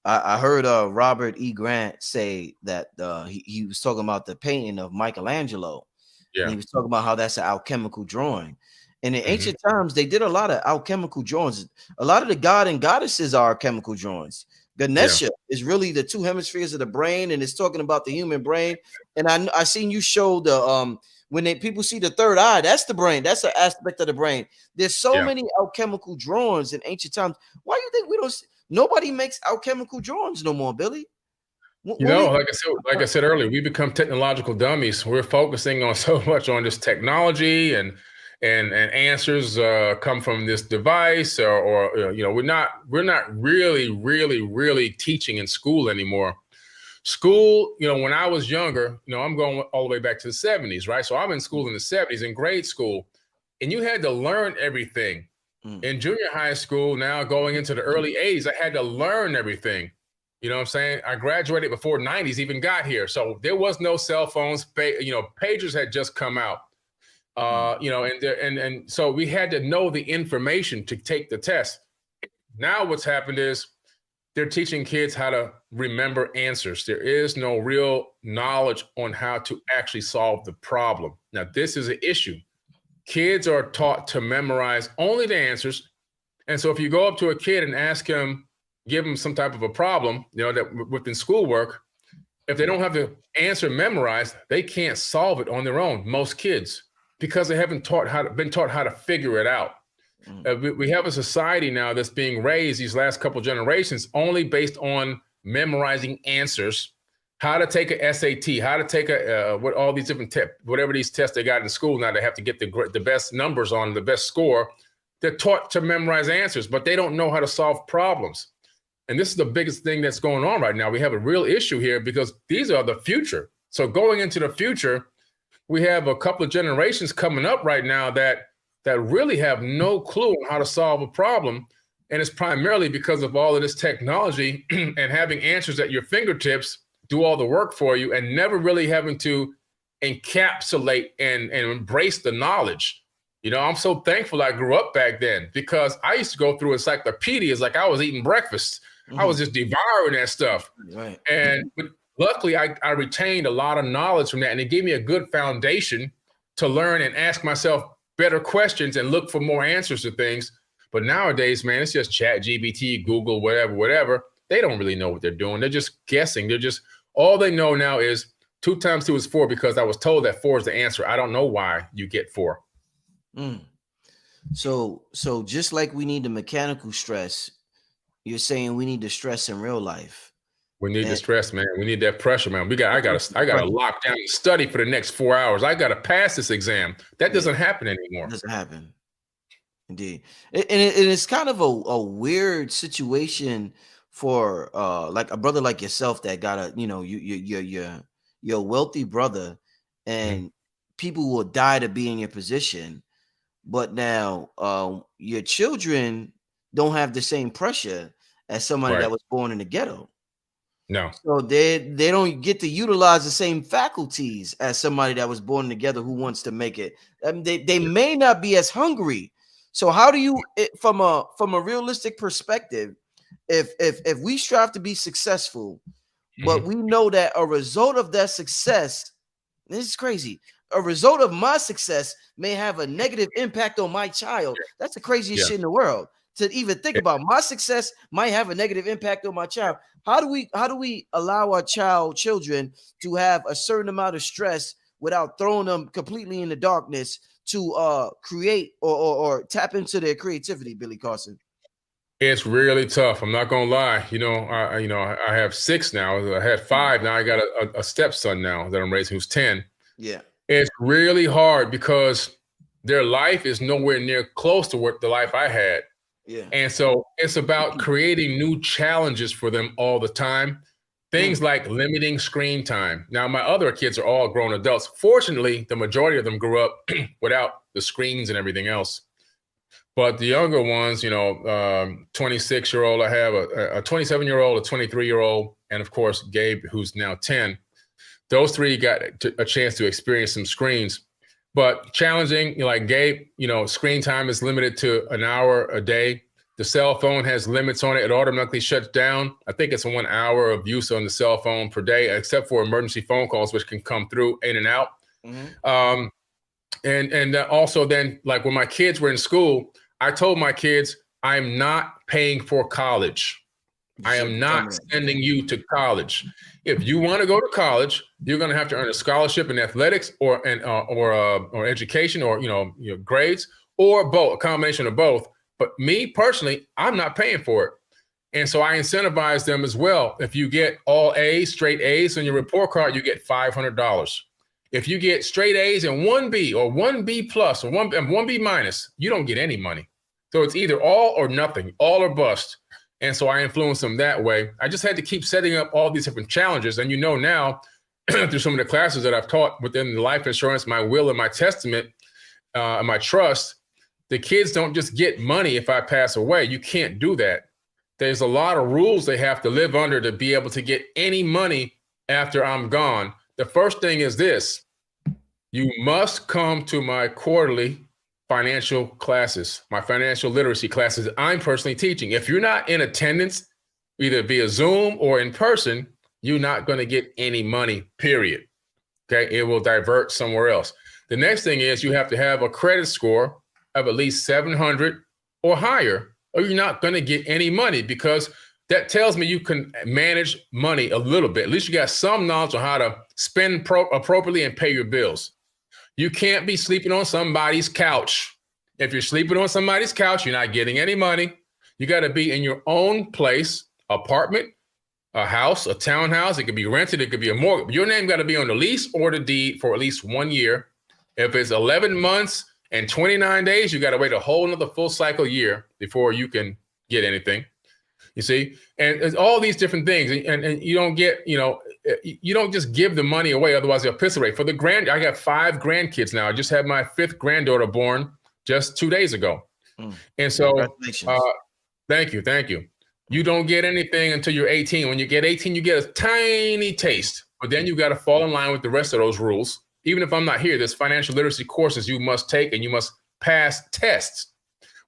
I heard Robert E. Grant say that he was talking about the painting of Michelangelo. Yeah. And he was talking about how that's an alchemical drawing. And in ancient times, they did a lot of alchemical drawings. A lot of the god and goddesses are chemical drawings. Ganesha is really the two hemispheres of the brain, and it's talking about the human brain. And I seen you show the when people see the third eye, that's the brain. That's an aspect of the brain. There's so many alchemical drawings in ancient times. Why do you think nobody makes alchemical drawings no more, Billy? Like I said earlier, we become technological dummies. We're focusing on so much on this technology and answers come from this device, or we're not really teaching in school anymore. School, when I was younger, I'm going all the way back to the 70s, right? So I'm in school in the 70s, in grade school, and you had to learn everything. In junior high school, now going into the early 80s, I had to learn everything. You know what I'm saying? I graduated before 90s even got here. So there was no cell phones. Pagers had just come out. And so we had to know the information to take the test. Now what's happened is they're teaching kids how to remember answers. There is no real knowledge on how to actually solve the problem. Now, this is an issue. Kids are taught to memorize only the answers. And so if you go up to a kid and give him some type of a problem, that within schoolwork, if they don't have the answer memorized, they can't solve it on their own, most kids, because they haven't been taught how to figure it out. We have a society now that's being raised these last couple generations only based on memorizing answers, how to take a SAT, how to take all these different whatever these tests they got in school now. They have to get the best numbers on the best score. They're taught to memorize answers, but they don't know how to solve problems. And this is the biggest thing that's going on right now. We have a real issue here because these are the future. So going into the future, we have a couple of generations coming up right now that that really have no clue on how to solve a problem. And it's primarily because of all of this technology and having answers at your fingertips do all the work for you, and never really having to encapsulate and embrace the knowledge. You know, I'm so thankful I grew up back then, because I used to go through encyclopedias like I was eating breakfast. I was just devouring that stuff. Right. And luckily, I retained a lot of knowledge from that, and it gave me a good foundation to learn and ask myself better questions and look for more answers to things. But nowadays, man, it's just Chat GBT, Google, whatever. They don't really know what they're doing. They're just guessing. All they know now is 2 times 2 is 4, because I was told that 4 is the answer. I don't know why you get 4. So just like we need the mechanical stress, you're saying we need the stress in real life. We need the stress, man. We need that pressure, man. I gotta lock down and study for the next 4 hours. I gotta pass this exam. That doesn't happen anymore. It doesn't happen. Indeed. And it's kind of a weird situation for like a brother like yourself that got a, you know, you're a wealthy brother, and people will die to be in your position. But now your children don't have the same pressure as somebody that was born in the ghetto. No. So they don't get to utilize the same faculties as somebody that was born in the ghetto who wants to make it. I mean, they may not be as hungry. So how do you, from a realistic perspective, if we strive to be successful, but we know that a result of that success, this is crazy, a result of my success may have a negative impact on my child. That's the craziest shit in the world. To even think about my success might have a negative impact on my child. How do we allow our children to have a certain amount of stress without throwing them completely in the darkness to create or tap into their creativity, Billy Carson? It's really tough. I'm not gonna lie. I have 6 now. I had 5. Now I got a stepson now that I'm raising who's 10. Yeah. It's really hard because their life is nowhere near close to what the life I had. Yeah. And so it's about creating new challenges for them all the time. Things like limiting screen time. Now, my other kids are all grown adults. Fortunately, the majority of them grew up without the screens and everything else. But the younger ones, 26-year-old, I have a 27-year-old, a 23-year-old, and of course, Gabe, who's now 10. Those 3 got a chance to experience some screens. But challenging, like Gabe, screen time is limited to an hour a day. The cell phone has limits on it. It automatically shuts down. I think it's 1 hour of use on the cell phone per day, except for emergency phone calls, which can come through in and out. And also then, like when my kids were in school, I told my kids, I'm not paying for college. I am not sending you to college. If you want to go to college, you're going to have to earn a scholarship in athletics or education or grades, or both, a combination of both. But me personally, I'm not paying for it. And so I incentivize them as well. If you get all A's, straight A's on your report card, you get $500. If you get straight A's and 1B or 1B plus or 1B minus, you don't get any money. So it's either all or nothing, all or bust. And so I influence them that way. I just had to keep setting up all these different challenges. And now, through some of the classes that I've taught within the life insurance, my will and my testament, and my trust, the kids don't just get money if I pass away. You can't do that. There's a lot of rules they have to live under to be able to get any money after I'm gone. The first thing is this: you must come to my quarterly financial classes, my financial literacy classes I'm personally teaching. If you're not in attendance, either via Zoom or in person, you're not going to get any money, period. Okay, it will divert somewhere else. The next thing is you have to have a credit score of at least 700 or higher, or you're not going to get any money, because that tells me you can manage money a little bit. At least you got some knowledge on how to spend appropriately and pay your bills. You can't be sleeping on somebody's couch. If you're sleeping on somebody's couch, you're not getting any money. You got to be in your own place, apartment, a house, a townhouse. It could be rented. It could be a mortgage. Your name got to be on the lease or the deed for at least 1 year. If it's 11 months and 29 days, you got to wait a whole another full cycle year before you can get anything. You see, and it's all these different things, and you don't get, you don't just give the money away, otherwise they'll piss away. I got 5 grandkids now. I just had my 5th granddaughter born just 2 days ago. And so, thank you. You don't get anything until you're 18. When you get 18, you get a tiny taste, but then you got to fall in line with the rest of those rules. Even if I'm not here, there's financial literacy courses you must take, and you must pass tests.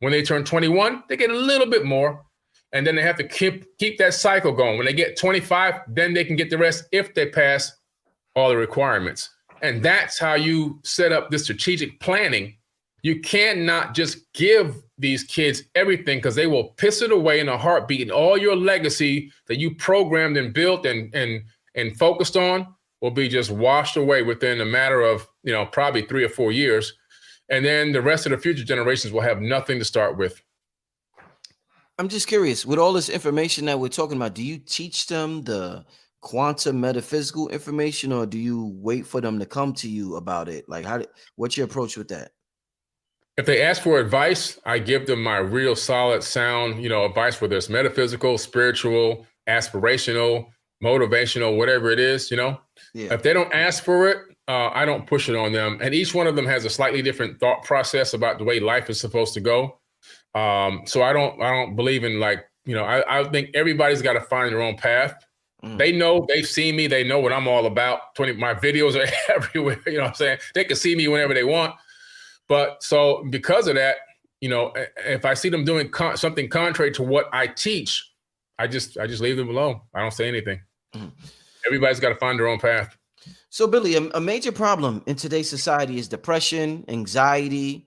When they turn 21, they get a little bit more, and then they have to keep that cycle going. When they get 25, then they can get the rest if they pass all the requirements. And that's how you set up this strategic planning. You cannot just give these kids everything, because they will piss it away in a heartbeat, and all your legacy that you programmed and built and focused on will be just washed away within a matter of, probably 3 or 4 years. And then the rest of the future generations will have nothing to start with. I'm just curious, with all this information that we're talking about, do you teach them the quantum metaphysical information, or do you wait for them to come to you about it? Like, what's your approach with that? If they ask for advice, I give them my real solid, sound, advice, whether it's metaphysical, spiritual, aspirational, motivational, whatever it is, Yeah. If they don't ask for it, I don't push it on them. And each one of them has a slightly different thought process about the way life is supposed to go. So I don't believe in I think everybody's got to find their own path. They know, they've seen me, they know what I'm all about. My videos are everywhere. You know what I'm saying? They can see me whenever they want. But so because of that, if I see them doing something contrary to what I teach, I just leave them alone. I don't say anything. Everybody's got to find their own path. So, Billy, a major problem in today's society is depression, anxiety,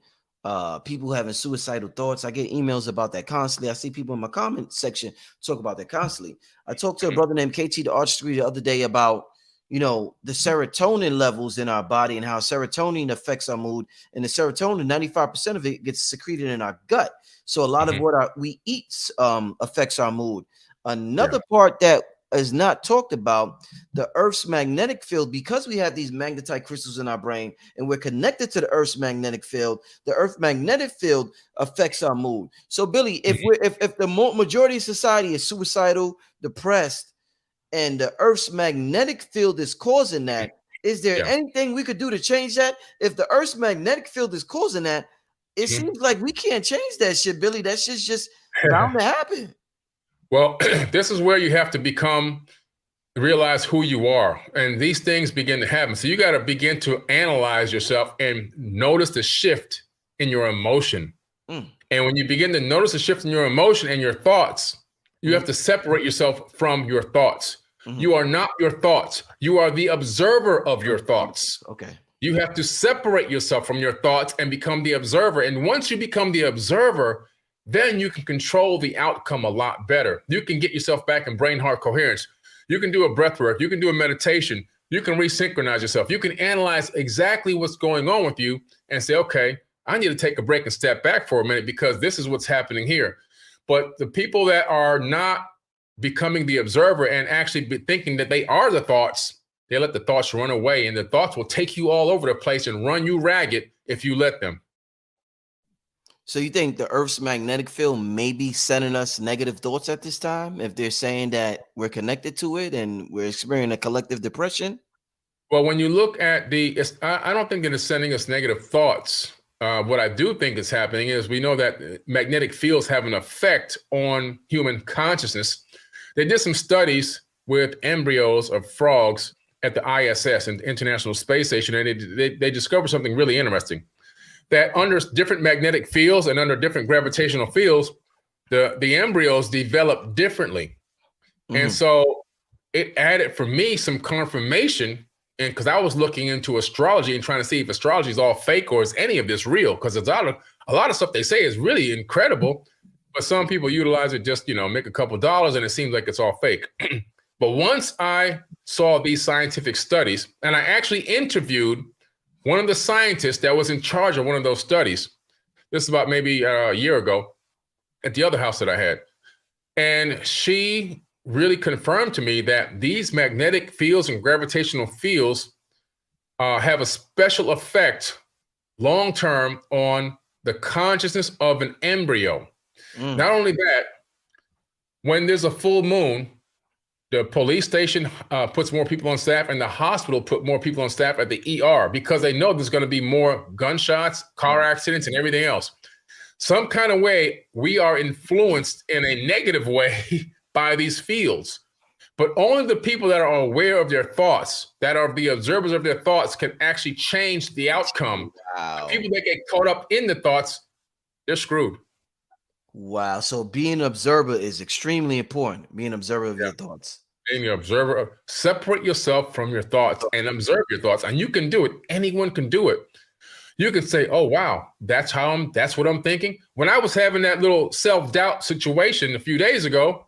people having suicidal thoughts. I get emails about that constantly. I see people in my comment section talk about that constantly. I talked to a brother named KT, the arch degree, the other day about, the serotonin levels in our body and how serotonin affects our mood. And the serotonin, 95% of it gets secreted in our gut. So a lot of what we eat affects our mood. Another part that is not talked about, the Earth's magnetic field, because we have these magnetite crystals in our brain and we're connected to the Earth's magnetic field, the Earth magnetic field affects our mood. So, Billy, if the majority of society is suicidal, depressed, and the Earth's magnetic field is causing that, is there anything we could do to change that? If the Earth's magnetic field is causing that, it seems like we can't change that shit, Billy. That shit's just bound to happen. Well, this is where you have to realize who you are. And these things begin to happen. So you got to begin to analyze yourself and notice the shift in your emotion. And when you begin to notice the shift in your emotion and your thoughts, you have to separate yourself from your thoughts. You are not your thoughts. You are the observer of your thoughts. Okay. You have to separate yourself from your thoughts and become the observer. And once you become the observer, then you can control the outcome a lot better. You can get yourself back in brain-heart coherence. You can do a breath work. You can do a meditation. You can resynchronize yourself. You can analyze exactly what's going on with you and say, okay, I need to take a break and step back for a minute because this is what's happening here. But the people that are not becoming the observer and actually thinking that they are the thoughts, they let the thoughts run away, and the thoughts will take you all over the place and run you ragged if you let them. So you think the Earth's magnetic field may be sending us negative thoughts at this time, if they're saying that we're connected to it and we're experiencing a collective depression? Well, when you look at I don't think that it's sending us negative thoughts. What I do think is happening is we know that magnetic fields have an effect on human consciousness. They did some studies with embryos of frogs at the ISS, and International Space Station, and they discovered something really interesting. That under different magnetic fields and under different gravitational fields, the embryos develop differently. And so it added for me some confirmation, and because I was looking into astrology and trying to see if astrology is all fake or is any of this real, because a lot of stuff they say is really incredible, but some people utilize it just, make a couple dollars and it seems like it's all fake. But once I saw these scientific studies, and I actually interviewed one of the scientists that was in charge of one of those studies, this is about maybe a year ago, at the other house that I had. And she really confirmed to me that these magnetic fields and gravitational fields have a special effect long-term on the consciousness of an embryo. Not only that, when there's a full moon, The police station puts more people on staff, and the hospital put more people on staff at the ER because they know there's going to be more gunshots, car accidents, and everything else. Some kind of way, we are influenced in a negative way by these fields. But only the people that are aware of their thoughts, that are the observers of their thoughts, can actually change the outcome. Wow. People that get caught up in the thoughts, they're screwed. Wow. So being an observer is extremely important. Being an observer of your thoughts. Being an observer, separate yourself from your thoughts and observe your thoughts. And you can do it. Anyone can do it. You can say, oh, wow, that's what I'm thinking. When I was having that little self-doubt situation a few days ago,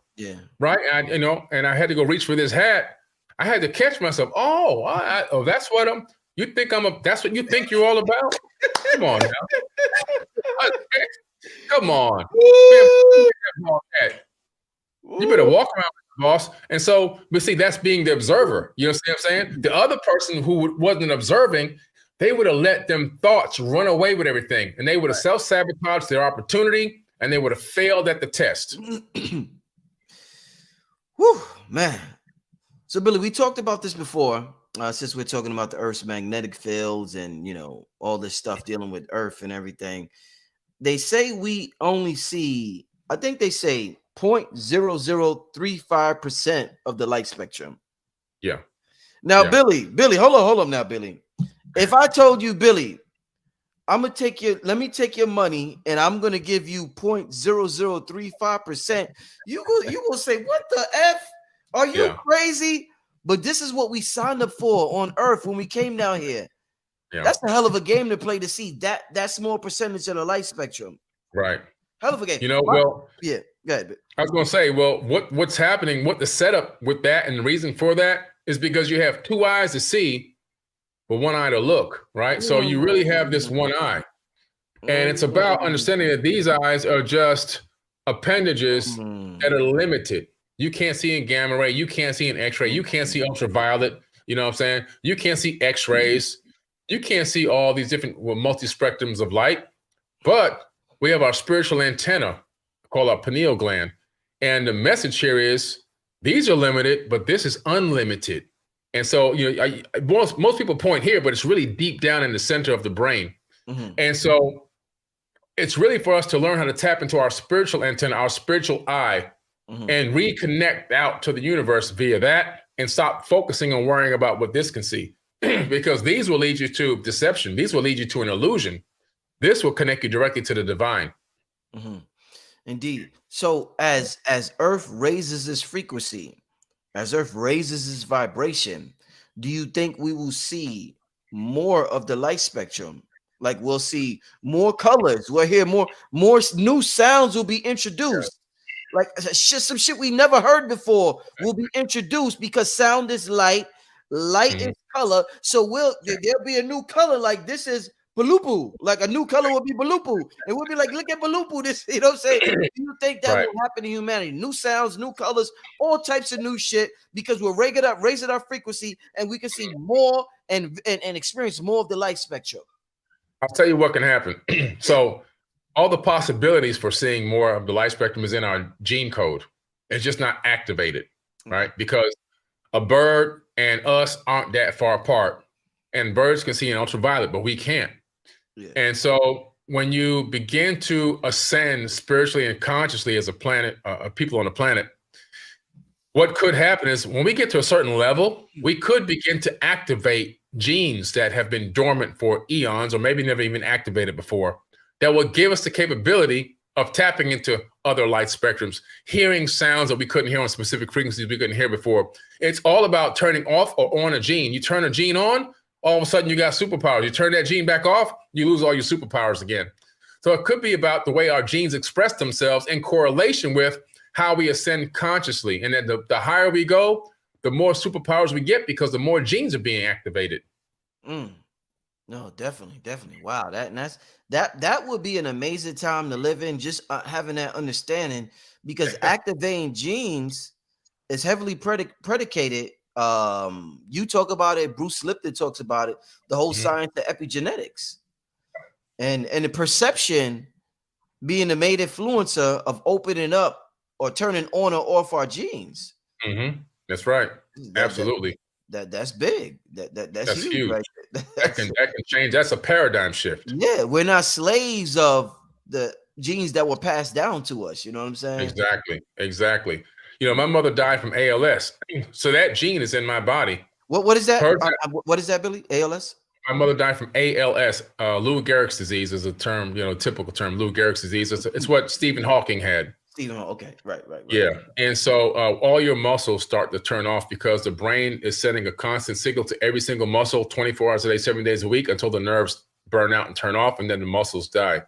right? And I had to go reach for this hat. I had to catch myself. Oh, that's what that's what you think you're all about? Come on now. Come on. You better walk around with the boss. And so, but see, that's being the observer. You know what I'm saying? The other person who wasn't observing, they would have let them thoughts run away with everything. And they would have self-sabotaged their opportunity, and they would have failed at the test. Whew, man. So, Billy, we talked about this before, since we're talking about the Earth's magnetic fields and, all this stuff dealing with Earth and everything. They say we only see, I think they say 0.0035% of the light spectrum. Yeah. Now, Billy, hold on now, Billy. If I told you, Billy, let me take your money and I'm going to give you 0.0035%, you will say, what the F? Are you crazy? But this is what we signed up for on Earth when we came down here. Yeah. That's a hell of a game to play to see that small percentage of the light spectrum. Right. Hell of a game. Well, yeah, go ahead. I was going to say, well, what's happening, what the setup with that and the reason for that is because you have two eyes to see, but one eye to look, right? So you really have this one eye. And it's about understanding that these eyes are just appendages that are limited. You can't see in gamma ray. You can't see in X-ray. You can't see ultraviolet. You know what I'm saying? You can't see X-rays. You can't see all these different multi-spectrums of light. But we have our spiritual antenna called our pineal gland. And the message here is these are limited, but this is unlimited. And so, most people point here, but it's really deep down in the center of the brain. Mm-hmm. And so it's really for us to learn how to tap into our spiritual antenna, our spiritual eye, and reconnect out to the universe via that and stop focusing on worrying about what this can see. Because these will lead you to deception. These will lead you to an illusion. This will connect you directly to the divine. Mm-hmm. Indeed. So as Earth raises its frequency, as Earth raises its vibration, do you think we will see more of the light spectrum? Like we'll see more colors. We'll hear more new sounds will be introduced. Like some shit we never heard before will be introduced because sound is light. Light is color, so there'll be a new color. Like this is Balupu, like a new color will be Balupu, and we'll be like, look at Balupu. This, you know what I'm saying? Do you think that will happen to humanity? New sounds, new colors, all types of new shit because we're raising our frequency, and we can see more and experience more of the light spectrum. I'll tell you what can happen. So all the possibilities for seeing more of the light spectrum is in our gene code. It's just not activated, right? Because a bird and us aren't that far apart, and birds can see in ultraviolet, but we can't. Yeah. And so when you begin to ascend spiritually and consciously as a planet, people on the planet, what could happen is when we get to a certain level, we could begin to activate genes that have been dormant for eons or maybe never even activated before that will give us the capability of tapping into other light spectrums, hearing sounds that we couldn't hear on specific frequencies we couldn't hear before. It's all about turning off or on a gene. You turn a gene on, all of a sudden you got superpowers. You turn that gene back off, you lose all your superpowers again. So it could be about the way our genes express themselves in correlation with how we ascend consciously. And that the higher we go, the more superpowers we get because the more genes are being activated. No, definitely. Wow, that would be an amazing time to live in, just having that understanding, because activating genes is heavily predicated. You talk about it, Bruce Lipton talks about it, the whole science of epigenetics, and the perception being the main influencer of opening up or turning on or off our genes. That's right. That Absolutely. that's big. That's That's huge, huge. right there. That can change. That's a paradigm shift. Yeah, we're not slaves of the genes that were passed down to us. You know what I'm saying? Exactly. Exactly. My mother died from ALS, so that gene is in my body. What is that? Her, What is that, Billy? ALS? my mother died from ALS. Lou Gehrig's disease is a term, typical term. Lou Gehrig's disease. It's what Stephen Hawking had. Stephen, okay, right. Yeah. And so all your muscles start to turn off because the brain is sending a constant signal to every single muscle 24 hours a day, 7 days a week until the nerves burn out and turn off, and then the muscles die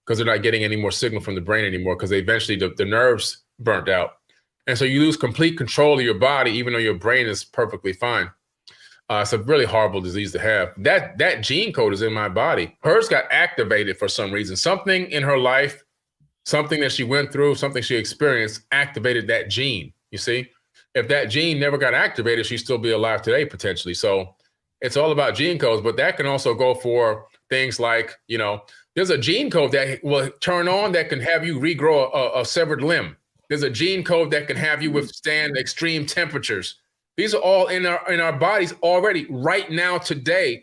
because they're not getting any more signal from the brain anymore because eventually the nerves burnt out. And so you lose complete control of your body, even though your brain is perfectly fine. It's a really horrible disease to have. That gene code is in my body. Hers got activated for some reason. Something in her life, something that she went through, something she experienced activated that gene. You see, if that gene never got activated, she'd still be alive today, potentially. So it's all about gene codes, but that can also go for things like, there's a gene code that will turn on that can have you regrow a severed limb. There's a gene code that can have you withstand extreme temperatures. These are all in our bodies already right now today.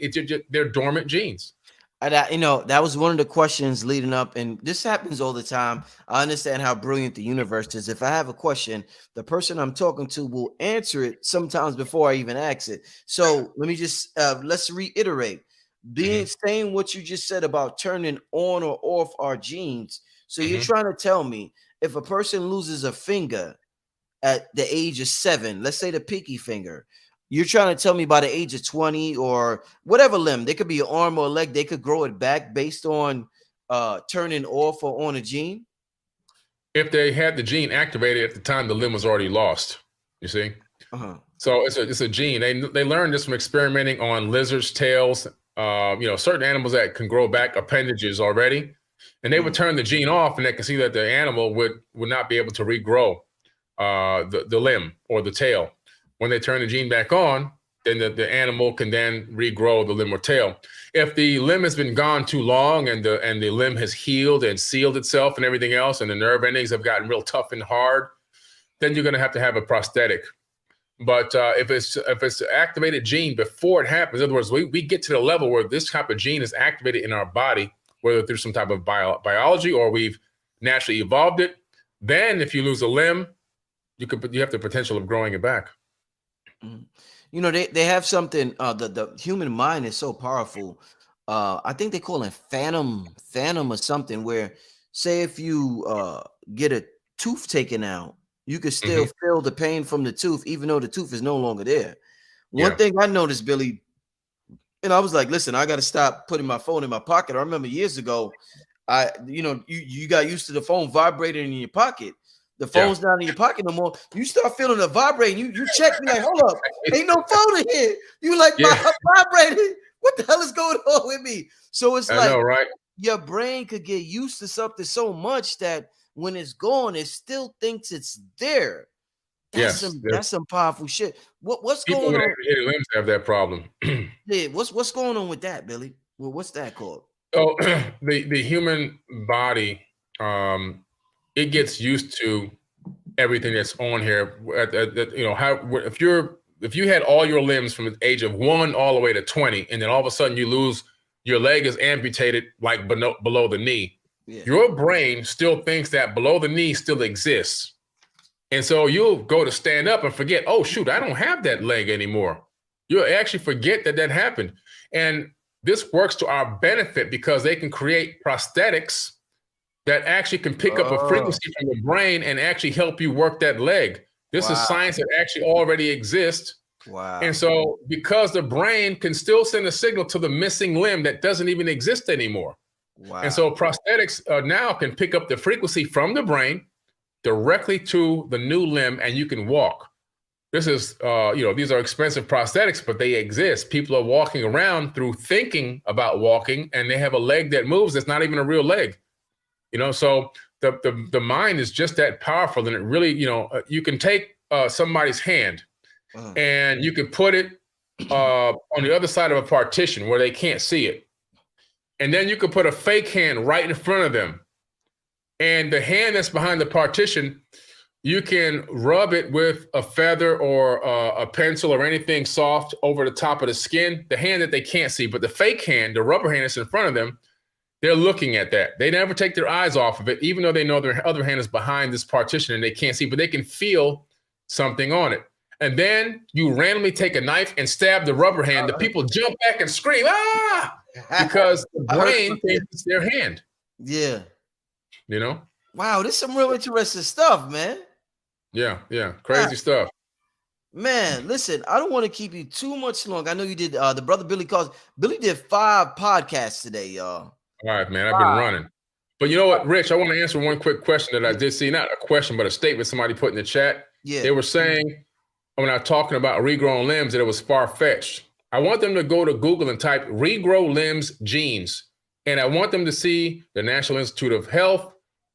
They're dormant genes. That was one of the questions leading up, and this happens all the time. I understand how brilliant the universe is. If I have a question, the person I'm talking to will answer it sometimes before I even ask it. So let me just let's reiterate. Saying what you just said about turning on or off our genes. So you're trying to tell me if a person loses a finger at the age of 7, let's say the pinky finger, you're trying to tell me by the age of 20 or whatever limb, they could be an arm or a leg, they could grow it back based on turning off or on a gene? If they had the gene activated at the time the limb was already lost, you see? So it's a gene. They learned this from experimenting on lizards' tails, certain animals that can grow back appendages already. And they would turn the gene off and they can see that the animal would not be able to regrow the limb or the tail. When they turn the gene back on, then the animal can then regrow the limb or tail. If the limb has been gone too long and the limb has healed and sealed itself and everything else, and the nerve endings have gotten real tough and hard, then you're going to have a prosthetic. But if it's activated gene before it happens, in other words, we get to the level where this type of gene is activated in our body, whether through some type of biology or we've naturally evolved it, then if you lose a limb, you have the potential of growing it back. They have something. The human mind is so powerful. I think they call it phantom or something. Where, say, if you get a tooth taken out, you could still feel the pain from the tooth, even though the tooth is no longer there. One thing I noticed, Billy, and I was like, listen, I got to stop putting my phone in my pocket. I remember years ago, you got used to the phone vibrating in your pocket. The phone's not in your pocket no more. You start feeling it vibrating. You check, you like, hold up, ain't no phone in here. You like, my vibrating. What the hell is going on with me? So it's like, right? Your brain could get used to something so much that when it's gone, it still thinks it's there. That's some powerful shit. What's People going on? People with limbs have that problem. Yeah, what's going on with that, Billy? Well, what's that called? So the human body, it gets used to everything that's on here. If you had all your limbs from the age of 1 all the way to 20, and then all of a sudden you lose, your leg is amputated like below the knee. Yeah. Your brain still thinks that below the knee still exists. And so you'll go to stand up and forget, oh, shoot, I don't have that leg anymore. You'll actually forget that happened. And this works to our benefit because they can create prosthetics that actually can pick up a frequency from the brain and actually help you work that leg. This is science that actually already exists. Wow. And so because the brain can still send a signal to the missing limb that doesn't even exist anymore. Wow. And so prosthetics now can pick up the frequency from the brain directly to the new limb, and you can walk. This is, these are expensive prosthetics, but they exist. People are walking around through thinking about walking, and they have a leg that moves that's not even a real leg. So the mind is just that powerful, and it really, you can take somebody's hand and you can put it on the other side of a partition where they can't see it. And then you can put a fake hand right in front of them. And the hand that's behind the partition, you can rub it with a feather or a pencil or anything soft over the top of the skin, the hand that they can't see. But the fake hand, the rubber hand that's in front of them, they're looking at that. They never take their eyes off of it, even though they know their other hand is behind this partition and they can't see, but they can feel something on it. And then you randomly take a knife and stab the rubber hand. The people jump back and scream, ah, because the brain thinks it's their hand. Yeah. You know? Wow, this is some real interesting stuff, man. Yeah, crazy stuff. Man, listen, I don't want to keep you too much long. I know you did the brother Billy calls. Billy did 5 podcasts today, y'all. All right, man, I've been running. But you know what, Rich, I want to answer one quick question that I did see. Not a question, but a statement somebody put in the chat. Yeah. They were saying, when I was talking about regrown limbs, that it was far-fetched. I want them to go to Google and type regrow limbs genes. And I want them to see the National Institute of Health,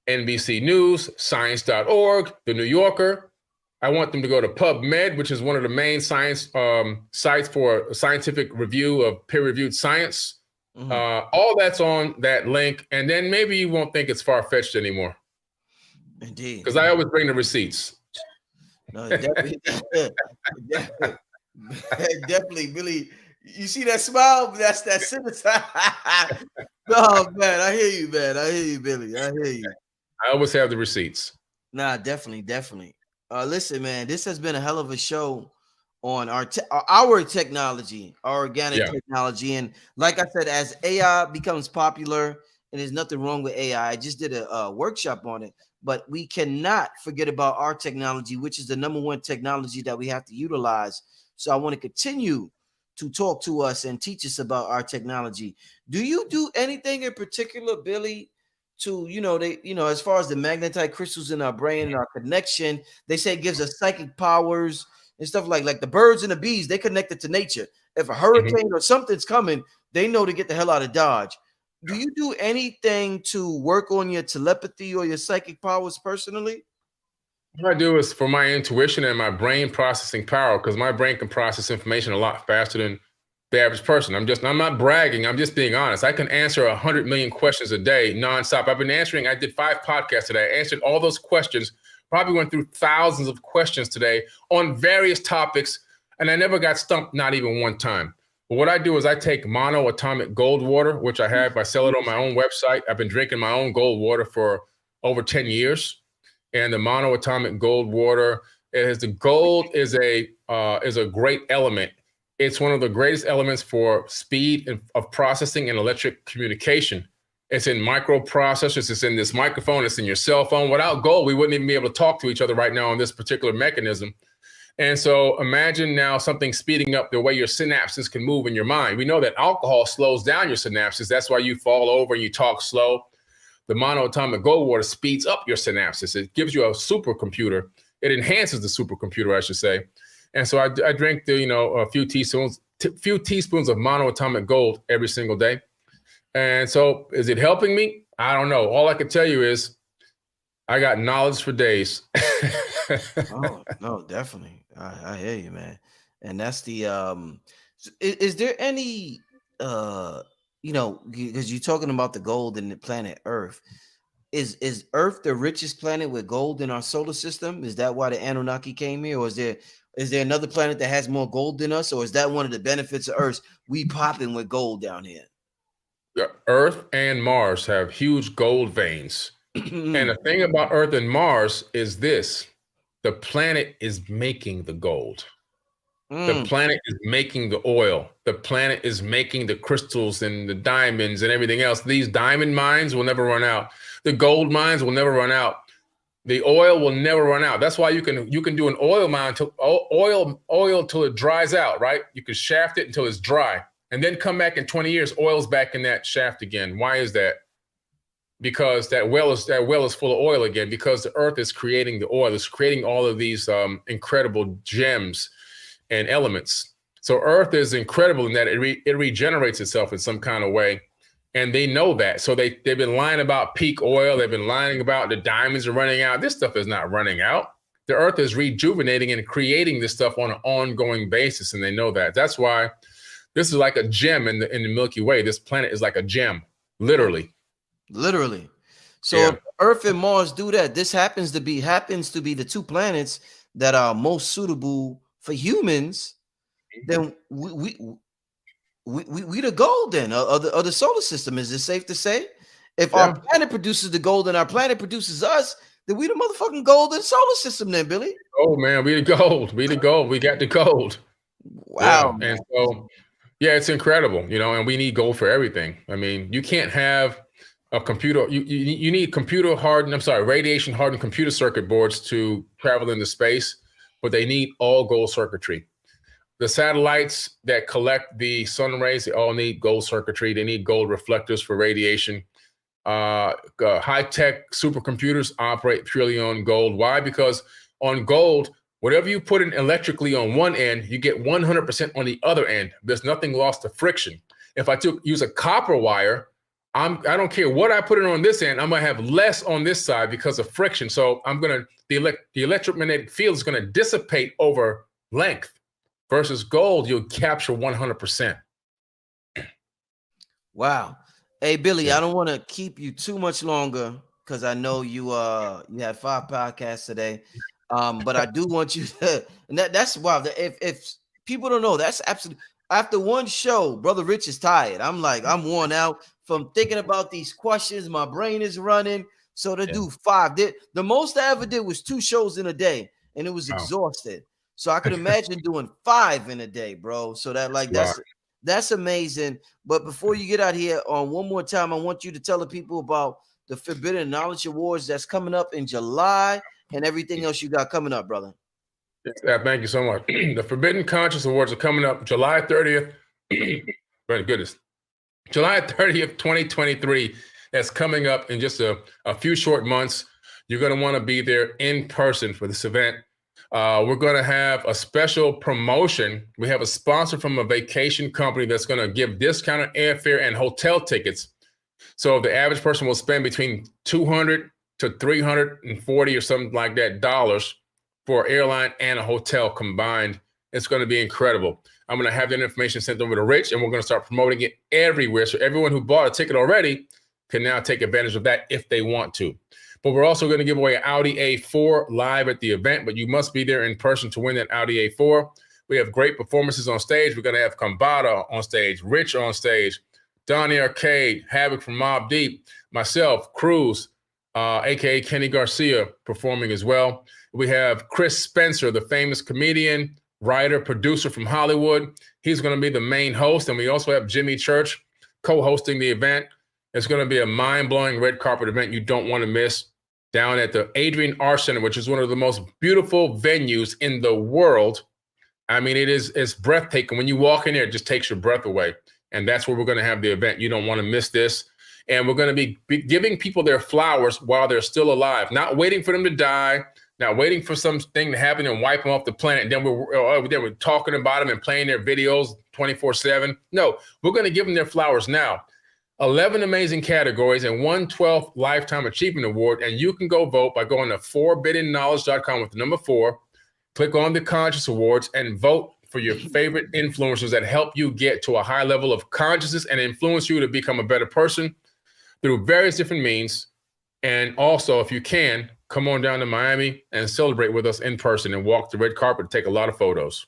NBC News, Science.org, The New Yorker. I want them to go to PubMed, which is one of the main science sites for scientific review of peer-reviewed science. Mm-hmm. All that's on that link. And then maybe you won't think it's far-fetched anymore. Indeed. Because I always bring the receipts. No, definitely, definitely, Billy. You see that smile? That's that cynicism. Oh man, I hear you, man. I hear you, Billy. I hear you. I always have the receipts. Nah, definitely. Listen, man, this has been a hell of a show on our technology, our organic technology, and like I said, as AI becomes popular, and there's nothing wrong with AI. I just did a workshop on it. But we cannot forget about our technology, which is the #1 technology that we have to utilize. So I want to continue to talk to us and teach us about our technology. Do you do anything in particular, Billy, to, as far as the magnetite crystals in our brain and our connection? They say it gives us psychic powers and stuff like the birds and the bees, they connected to nature. If a hurricane or something's coming, they know to get the hell out of Dodge. Do you do anything to work on your telepathy or your psychic powers personally? What I do is for my intuition and my brain processing power, because my brain can process information a lot faster than the average person. I'm not bragging. I'm just being honest. I can answer 100 million questions a day nonstop. I did 5 podcasts today. I answered all those questions, probably went through thousands of questions today on various topics, and I never got stumped, not even one time. But what I do is I take monoatomic gold water, which I sell it on my own website. I've been drinking my own gold water for over 10 years. And the monoatomic gold water, the gold is a great element. It's one of the greatest elements for speed of processing and electric communication. It's in microprocessors. It's in this microphone. It's in your cell phone. Without gold, we wouldn't even be able to talk to each other right now on this particular mechanism. And so imagine now something speeding up the way your synapses can move in your mind. We know that alcohol slows down your synapses. That's why you fall over and you talk slow. The monoatomic gold water speeds up your synapses. It gives you a supercomputer. It enhances the supercomputer, I should say. And so I drink a few teaspoons of monoatomic gold every single day. And so is it helping me? I don't know. All I can tell you is I got knowledge for days. Oh, no, definitely. I hear you, man. And that's the is there any because you're talking about the gold in the planet Earth. Is Earth the richest planet with gold in our solar system? Is that why the Anunnaki came here? Or is there another planet that has more gold than us? Or is that one of the benefits of Earth? We popping with gold down here. Earth and Mars have huge gold veins. And the thing about Earth and Mars is this: the planet is making the gold. The planet is making the oil. The planet is making the crystals and the diamonds and everything else. These diamond mines will never run out. The gold mines will never run out. The oil will never run out. That's why you can do an oil mine till oil till it dries out, right? You can shaft it until it's dry, and then come back in 20 years, oil's back in that shaft again. Why is that? Because that well is full of oil again, because the earth is creating the oil. It's creating all of these incredible gems and elements. So earth is incredible in that it regenerates itself in some kind of way. And they know that. So they've been lying about peak oil. They've been lying about the diamonds are running out. This stuff is not running out. The earth is rejuvenating and creating this stuff on an ongoing basis. And they know that. That's why this is like a gem in the Milky Way. This planet is like a gem, literally. Literally. So if Earth and Mars do that, this happens to be the two planets that are most suitable for humans. Then we the gold then of the solar system. Is it safe to say? If our planet produces the gold and our planet produces us, then we the motherfucking gold in the solar system then, Billy. Oh man, we the gold. We the gold. We got the gold. Wow. Yeah. And so it's incredible, and we need gold for everything. I mean, you can't have a computer, you need radiation hardened computer circuit boards to travel into space, but they need all gold circuitry. The satellites that collect the sun rays, they all need gold circuitry. They need gold reflectors for radiation. High-tech supercomputers operate purely on gold. Why? Because on gold, whatever you put in electrically on one end, you get 100% on the other end. There's nothing lost to friction. If I use a copper wire, I don't care what I put in on this end, I'm gonna have less on this side because of friction. So the electromagnetic field is gonna dissipate over length. Versus gold, you'll capture 100%. Wow. Hey, Billy, I don't want to keep you too much longer because I know you had 5 podcasts today. But I do want you to, and that's wow. If people don't know, that's absolutely, after one show, Brother Rich is tired. I'm worn out from thinking about these questions. My brain is running. So to do 5, the most I ever did was 2 shows in a day, and it was exhausted. So I could imagine doing 5 in a day, bro. So that's amazing. But before you get out here, one more time, I want you to tell the people about the Forbidden Knowledge Awards that's coming up in July and everything else you got coming up, brother. Yeah, thank you so much. The Forbidden Conscious Awards are coming up July 30th. My goodness. July 30th, 2023. That's coming up in just a few short months. You're going to want to be there in person for this event. We're going to have a special promotion. We have a sponsor from a vacation company that's going to give discounted airfare and hotel tickets. So the average person will spend between $200 to $340 or something like that dollars for airline and a hotel combined. It's going to be incredible. I'm going to have that information sent over to Rich, and we're going to start promoting it everywhere. So everyone who bought a ticket already can now take advantage of that if they want to. But we're also going to give away an Audi A4 live at the event, but you must be there in person to win that Audi A4. We have great performances on stage. We're going to have Kambada on stage, Rich on stage, Donnie Arcade, Havoc from Mobb Deep, myself, Cruz, a.k.a. Kenny Garcia, performing as well. We have Chris Spencer, the famous comedian, writer, producer from Hollywood. He's going to be the main host. And we also have Jimmy Church co-hosting the event. It's going to be a mind-blowing red carpet event you don't want to miss down at the Adrian R Center, which is one of the most beautiful venues in the world. I mean, it's breathtaking. When you walk in there, it just takes your breath away. And that's where we're going to have the event. You don't want to miss this. And we're going to be giving people their flowers while they're still alive, not waiting for them to die, not waiting for something to happen and wipe them off the planet. And then we're talking about them and playing their videos 24/7. No, we're going to give them their flowers now. 11 amazing categories and 1/12th Lifetime Achievement Award. And you can go vote by going to forbiddenknowledge.com with the number 4. Click on the Conscious Awards and vote for your favorite influencers that help you get to a high level of consciousness and influence you to become a better person through various different means. And also, if you can, come on down to Miami and celebrate with us in person and walk the red carpet and take a lot of photos.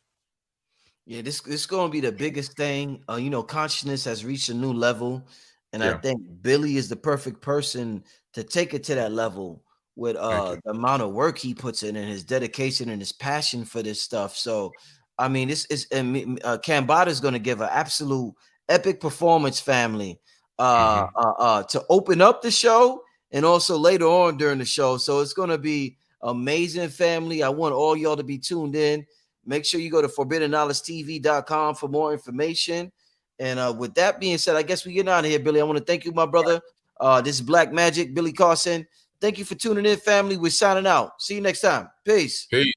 Yeah, this is going to be the biggest thing. Consciousness has reached a new level. And I think Billy is the perfect person to take it to that level with the amount of work he puts in and his dedication and his passion for this stuff. So, I mean, Kambada is going to give an absolute epic performance, family, to open up the show and also later on during the show. So it's going to be amazing, family. I want all y'all to be tuned in. Make sure you go to forbiddenknowledgetv.com for more information. And with that being said, I guess we're getting out of here, Billy. I want to thank you, my brother. This is Black Magic, Billy Carson. Thank you for tuning in, family. We're signing out. See you next time. Peace. Peace.